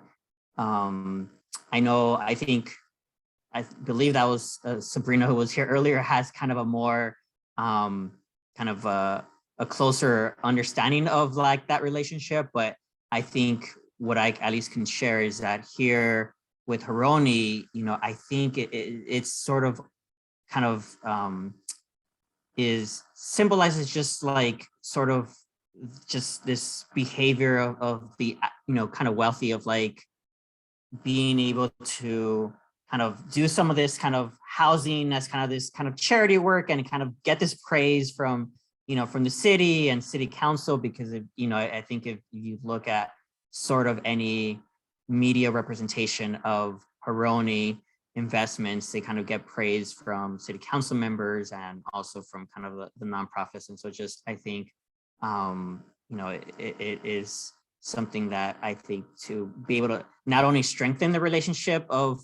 I believe that was Sabrina who was here earlier, has kind of a more kind of a closer understanding of like that relationship. But I think what I at least can share is that here with Heroni, I think it's sort of kind of symbolizes just like sort of just this behavior of the kind of wealthy, of like being able to kind of do some of this kind of housing as kind of this kind of charity work and kind of get this praise from from the city and city council, because I think if you look at sort of any media representation of Heroni investments, they kind of get praise from city council members and also from kind of the nonprofits. And so just, I think, it is something that I think to be able to not only strengthen the relationship of,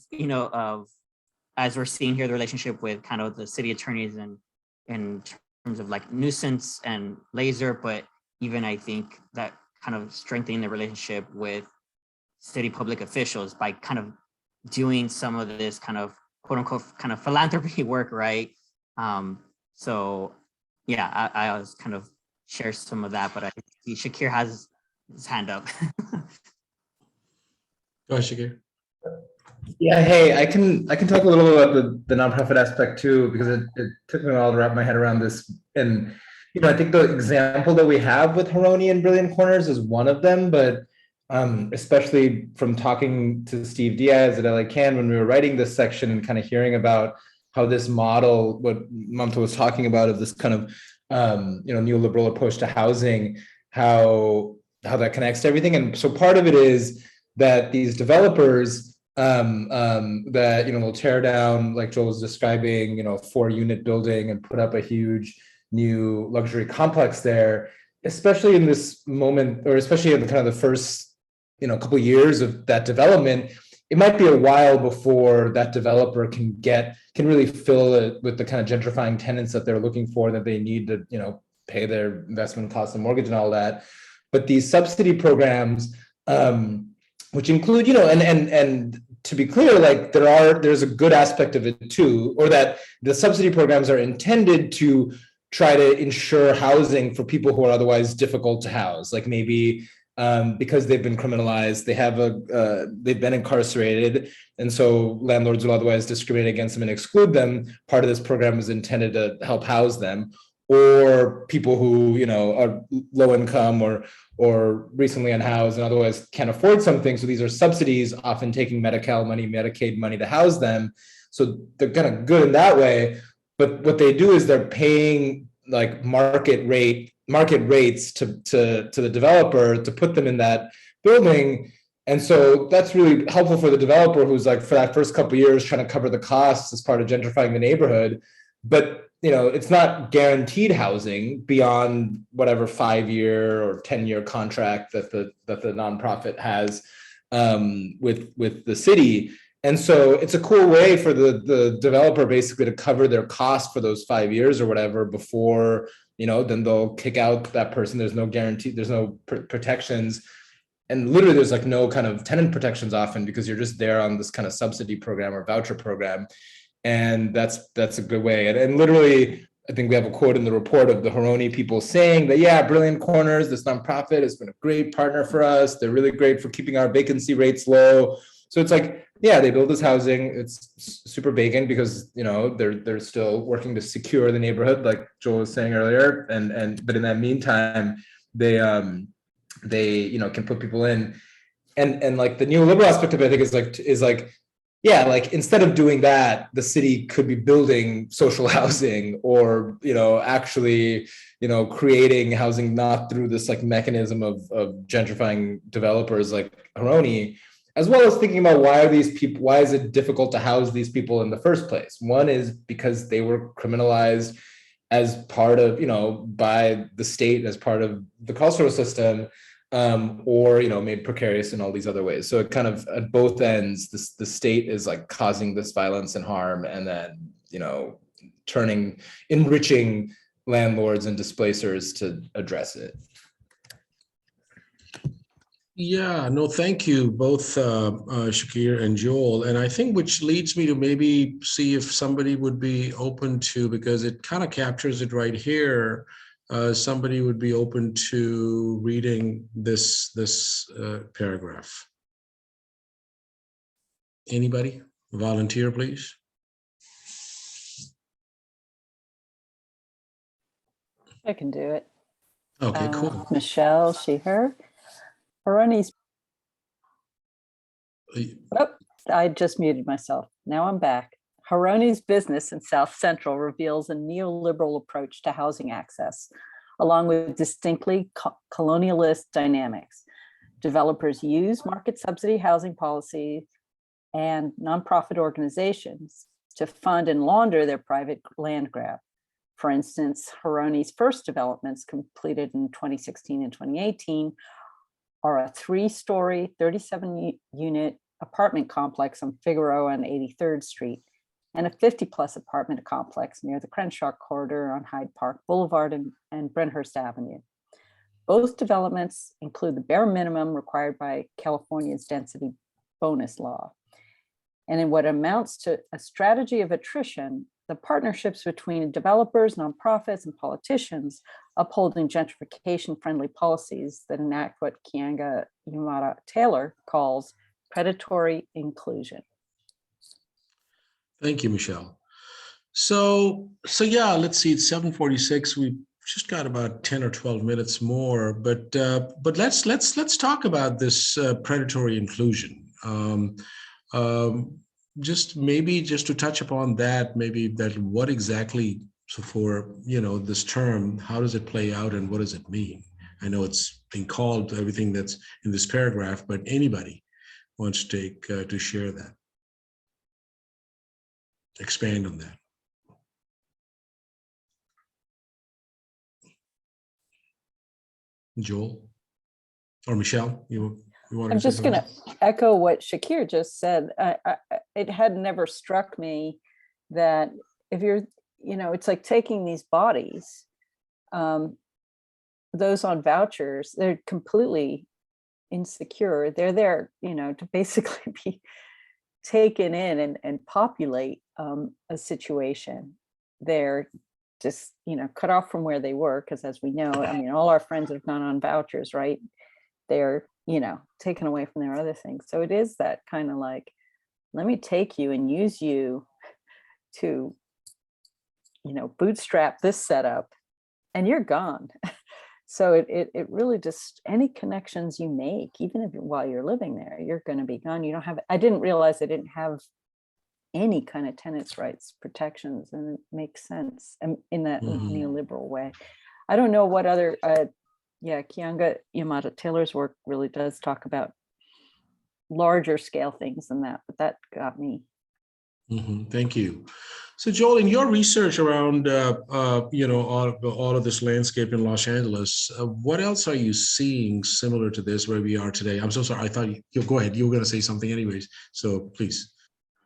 as we're seeing here, the relationship with kind of the city attorneys and in terms of like Nuisance and Laser, but even I think that kind of strengthening the relationship with city public officials by kind of doing some of this kind of quote unquote kind of philanthropy work, right? So yeah, I was kind of share some of that, but I see Shakir has his hand up. Go ahead, Shakir. Yeah, hey, I can talk a little bit about the nonprofit aspect too, because it took me a while to wrap my head around this. And I think the example that we have with Heroni and Brilliant Corners is one of them, but especially from talking to Steve Diaz at LA Can when we were writing this section and kind of hearing about how this model, what Mamta was talking about, of this kind of neoliberal approach to housing, how that connects to everything. And so part of it is that these developers that will tear down, like Joel was describing, 4-unit building and put up a huge new luxury complex there, especially in this moment, or especially in the kind of the first couple years of that development. It might be a while before that developer can really fill it with the kind of gentrifying tenants that they're looking for, that they need to pay their investment costs and mortgage and all that. But these subsidy programs, which include and to be clear, like there's a good aspect of it too, or that the subsidy programs are intended to try to ensure housing for people who are otherwise difficult to house, like maybe because they've been criminalized, they've been incarcerated, and so landlords will otherwise discriminate against them and exclude them. Part of this program is intended to help house them, or people who are low income or recently unhoused and otherwise can't afford something. So these are subsidies, often taking Medi-Cal money, Medicaid money to house them. So they're kind of good in that way. But what they do is they're paying like market rates to the developer to put them in that building. And so that's really helpful for the developer, who's like, for that first couple of years trying to cover the costs as part of gentrifying the neighborhood. But it's not guaranteed housing beyond whatever 5-year or 10-year contract that the nonprofit has with the city. And so it's a cool way for the developer basically to cover their cost for those 5 years or whatever before, then they'll kick out that person. There's no guarantee, there's no protections. And literally there's like no kind of tenant protections often, because you're just there on this kind of subsidy program or voucher program. And that's a good way. And literally, I think we have a quote in the report of the Heroni people saying that, yeah, Brilliant Corners, this nonprofit, has been a great partner for us. They're really great for keeping our vacancy rates low. So it's like, yeah, they build this housing. It's super vacant because, you know, they're still working to secure the neighborhood, like Joel was saying earlier. But in that meantime, they you know, can put people in. And like the neoliberal aspect of it, I think is like, yeah, like instead of doing that, the city could be building social housing or, you know, actually, you know, creating housing not through this like mechanism of gentrifying developers like Haroni, as well as thinking about why is it difficult to house these people in the first place? One is because they were criminalized as part of, you know, by the state as part of the cultural system, or, you know, made precarious in all these other ways. So it kind of at both ends, the state is like causing this violence and harm, and then, you know, enriching landlords and displacers to address it. Yeah, no, thank you both, Shakir and Joel. And I think which leads me to maybe see if somebody would be open to, because it kind of captures it right here, somebody would be open to reading this paragraph. Anybody? Volunteer, please. I can do it. Okay, cool. Michelle, she, her. Haroni's. Oh, I just muted myself. Now I'm back. Haroni's business in South Central reveals a neoliberal approach to housing access, along with distinctly colonialist dynamics. Developers use market subsidy housing policies and nonprofit organizations to fund and launder their private land grab. For instance, Haroni's first developments completed in 2016 and 2018 are a 3-story, 37-unit apartment complex on Figueroa and 83rd Street, and a 50-plus apartment complex near the Crenshaw Corridor on Hyde Park Boulevard and Brenhurst Avenue. Both developments include the bare minimum required by California's density bonus law. And in what amounts to a strategy of attrition, the partnerships between developers, nonprofits, and politicians upholding gentrification-friendly policies that enact what Keeanga-Yamahtta Taylor calls predatory inclusion. Thank you, Michelle. So yeah, let's see, it's 7:46. We just got about 10 or 12 minutes more, but let's talk about this predatory inclusion. Just to touch upon that, what exactly, so for, you know, this term, how does it play out and what does it mean? I know it's been called everything that's in this paragraph, but anybody wants to take to share that, expand on that. Joel or Michelle, you want to? I'm just going to echo what Shakir just said. It had never struck me that if you're, you know, it's like taking these bodies, those on vouchers, they're completely insecure. They're there, you know, to basically be taken in and populate a situation. They're just, you know, cut off from where they were, because as we know, I mean, all our friends that have gone on vouchers, right? They're, you know, taken away from their other things. So it is that kind of like, let me take you and use you to, you know, bootstrap this setup and you're gone. So it really just, any connections you make, even if while you're living there, you're going to be gone. You don't have, I didn't realize they didn't have any kind of tenants' rights protections, and it makes sense in that neoliberal way. I don't know what other, Keeanga-Yamahtta Taylor's work really does talk about larger scale things than that, but that got me. Thank you. So Joel, in your research around, you know, all of this landscape in Los Angeles, what else are you seeing similar to this where we are today? I'm so sorry. I thought you go ahead. You were going to say something anyways. So please.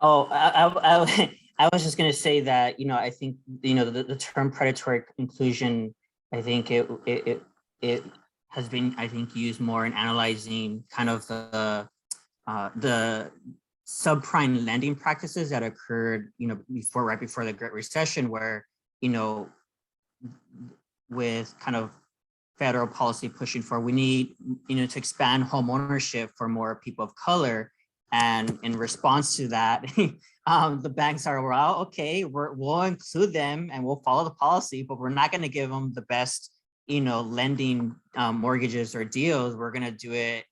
Oh, I was just going to say that, you know, I think, you know, the term predatory inclusion, I think it has been, I think, used more in analyzing kind of the subprime lending practices that occurred, you know, right before the Great Recession, where, you know, with kind of federal policy pushing for, we need, you know, to expand home ownership for more people of color. And in response to that, the banks are, well, okay, we'll include them and we'll follow the policy, but we're not going to give them the best, lending mortgages or deals. We're going to do it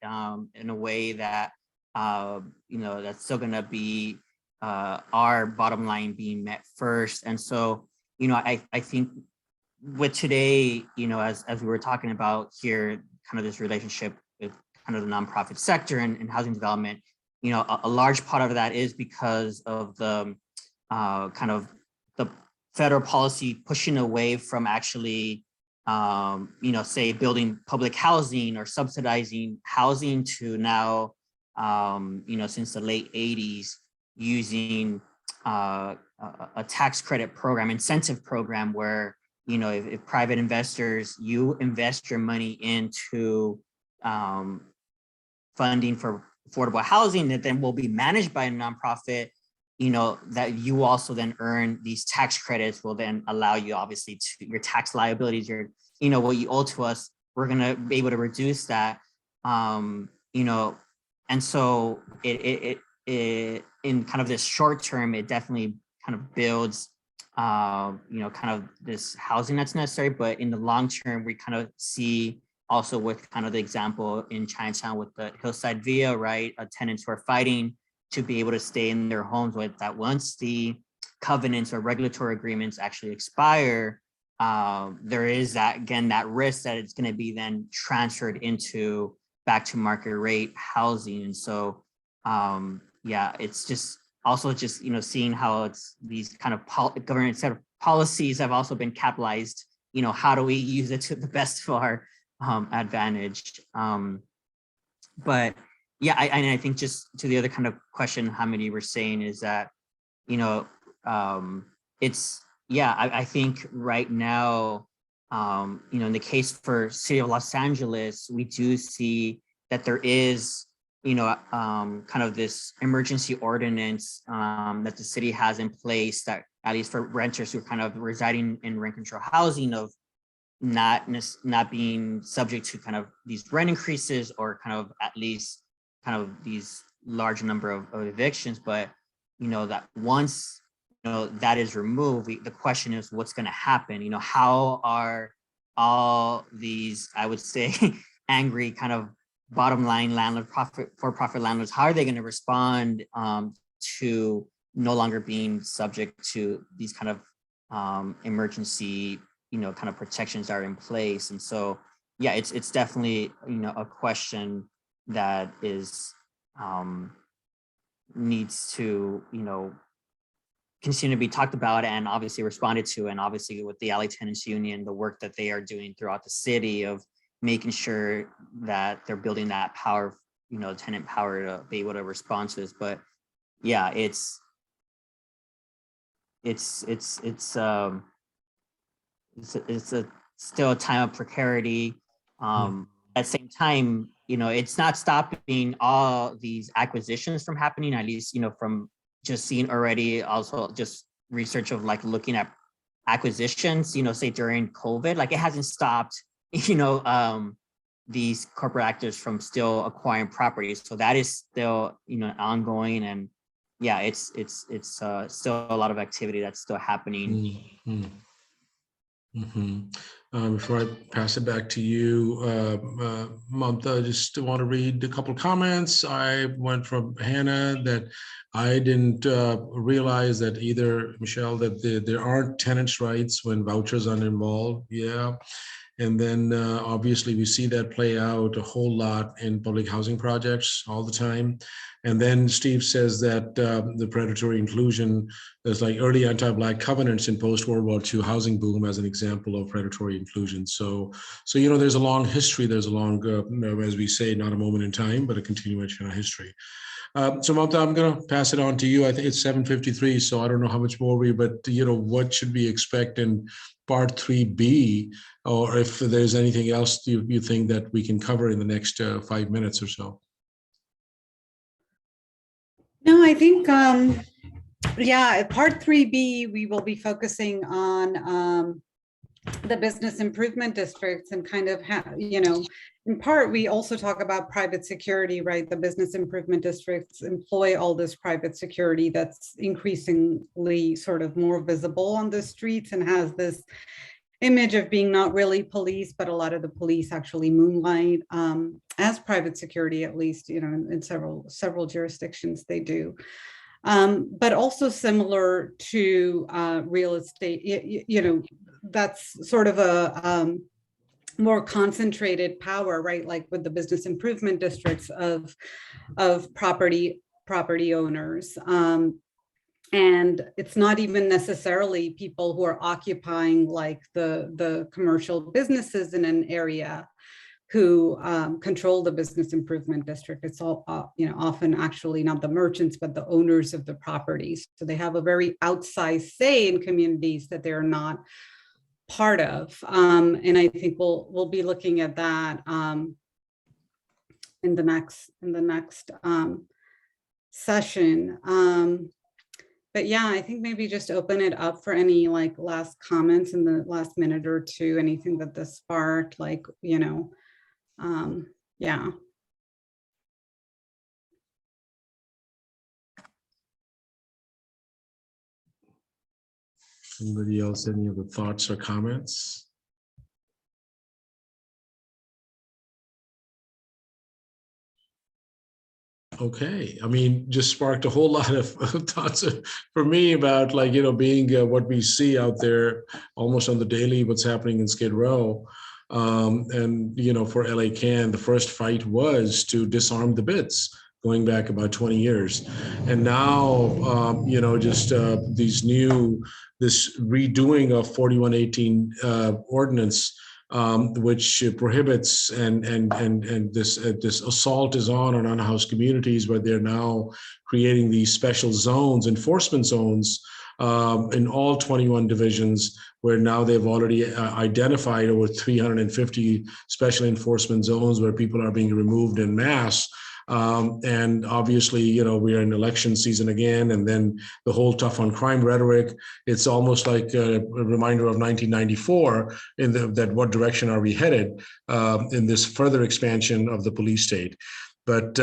in a way that, that's still going to be our bottom line being met first. And so, I think with today, as we were talking about here, kind of this relationship with kind of the nonprofit sector and housing development, a large part of that is because of the kind of the federal policy pushing away from actually, say building public housing or subsidizing housing to now, since the late 80s, using a tax credit program, incentive program where, if private investors, you invest your money into funding for affordable housing that then will be managed by a nonprofit, that you also then earn these tax credits will then allow you, obviously, to your tax liabilities, your, what you owe to us, we're going to be able to reduce that. And so it in kind of this short term, it definitely kind of builds, kind of this housing that's necessary. But in the long term, we kind of see also with kind of the example in Chinatown with the Hillside Villa, right? Tenants who are fighting to be able to stay in their homes with that once the covenants or regulatory agreements actually expire, there is that, again, that risk that it's going to be then transferred into back to market rate housing. And so, yeah, it's just also just, seeing how it's these kind of government set of policies have also been capitalized, how do we use it to the best of our advantage? But yeah, I think just to the other kind of question Hamidi were saying is that, it's, yeah, I think right now, in the case for City of Los Angeles, we do see that there is, kind of this emergency ordinance that the city has in place that, at least for renters who are kind of residing in rent control housing, of not being subject to kind of these rent increases or kind of at least kind of these large number of evictions. But, that once, that is removed, the question is what's going to happen? How are all these, I would say, angry kind of bottom line landlord, for-profit landlords, how are they going to respond to no longer being subject to these kind of emergency, kind of protections that are in place? And so, yeah, it's definitely, a question that is needs to, continue to be talked about and obviously responded to. And obviously with the LA Tenants Union, the work that they are doing throughout the city of making sure that they're building that power, tenant power to be able to respond to this. But yeah, it's still a time of precarity. At the same time, it's not stopping all these acquisitions from happening, at least, from just seeing already also just research of like looking at acquisitions, say during COVID, like it hasn't stopped, these corporate actors from still acquiring properties. So that is still, ongoing. And yeah, it's still a lot of activity that's still happening. Before I pass it back to you, Mamta, I just want to read a couple of comments. I went from Hannah that I didn't realize that either, Michelle, that there aren't tenants' rights when vouchers are involved. Yeah. And then obviously we see that play out a whole lot in public housing projects all the time. And then Steve says that the predatory inclusion, there's like early anti-Black covenants in post-World War II housing boom as an example of predatory inclusion. So there's a long history, there's a long, as we say, not a moment in time, but a continuation of history. So Mamta, I'm going to pass it on to you. I think it's 7:53, so I don't know how much more but what should we expect in part 3B, or if there's anything else you think that we can cover in the next 5 minutes or so? No, I think, yeah, part 3B, we will be focusing on the business improvement districts and kind of, you know, in part, we also talk about private security, right? The business improvement districts employ all this private security that's increasingly sort of more visible on the streets and has this image of being not really police, but a lot of the police actually moonlight as private security, at least, you know, in several jurisdictions they do. But also similar to real estate, you know, that's sort of a more concentrated power, right? Like with the business improvement districts of property owners. And it's not even necessarily people who are occupying like the commercial businesses in an area who control the business improvement district. It's all, you know, often actually not the merchants, but the owners of the properties. So they have a very outsized say in communities that they're not part of. And I think we'll be looking at that in the next session. But yeah, I think maybe just open it up for any like last comments in the last minute or two, anything that this sparked, like, you know, yeah. Anybody else, any other thoughts or comments? Okay, I mean, just sparked a whole lot of thoughts for me about, like, you know, being what we see out there almost on the daily, what's happening in Skid Row. And, you know, for LA Can, the first fight was to disarm the bits going back about 20 years. And now, you know, just this redoing of 4118 ordinance, which prohibits and this assault is on unhoused communities, where they're now creating these special zones, enforcement zones, in all 21 divisions, where now they've already identified over 350 special enforcement zones where people are being removed en masse. And obviously, you know, we are in election season again, and then the whole tough on crime rhetoric. It's almost like a reminder of 1994 that what direction are we headed in this further expansion of the police state. But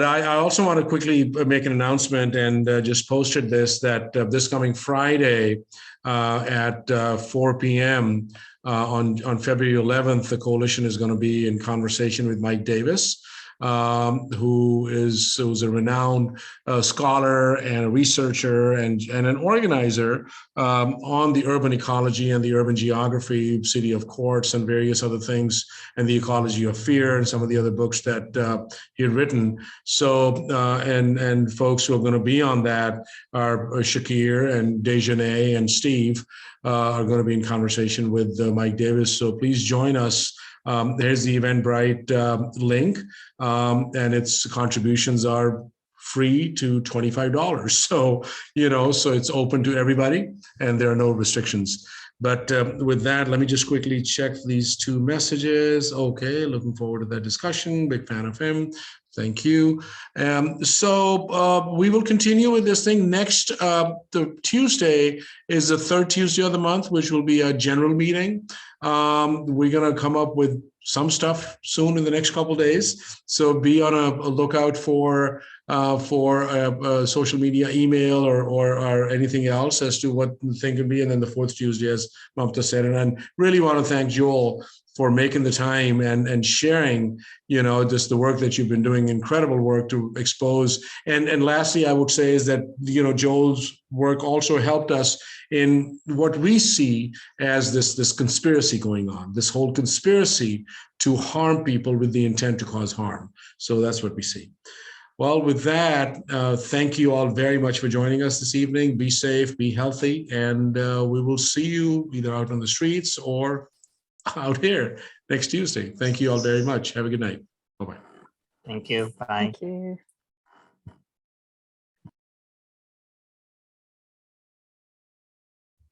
I also want to quickly make an announcement, and just posted this, that this coming Friday at 4 p.m. On February 11th, the coalition is going to be in conversation with Mike Davis, who's a renowned scholar and a researcher and an organizer on the urban ecology and the urban geography, city of courts and various other things, and the ecology of fear and some of the other books that he had written. So, and folks who are going to be on that are Shakir and Dejanay and Steve are going to be in conversation with Mike Davis. So please join us. There's the Eventbrite link, and its contributions are free to $25. So, you know, so it's open to everybody and there are no restrictions. But with that, let me just quickly check these two messages. Okay, looking forward to that discussion. Big fan of him. Thank you. So we will continue with this thing. Next, the Tuesday is the third Tuesday of the month, which will be a general meeting. We're going to come up with some stuff soon in the next couple of days. So be on a lookout for social media, email, or anything else as to what the thing can be. And then the fourth Tuesday, as Mamta said. And I really want to thank Joel for making the time and sharing, you know, just the work that you've been doing, incredible work to expose. And lastly, I would say is that, you know, Joel's work also helped us in what we see as this conspiracy going on, this whole conspiracy to harm people with the intent to cause harm. So that's what we see. Well, with that, thank you all very much for joining us this evening. Be safe, be healthy, and we will see you either out on the streets or out here next Tuesday. Thank you all very much. Have a good night. Bye-bye. Thank you. Bye. Thank you.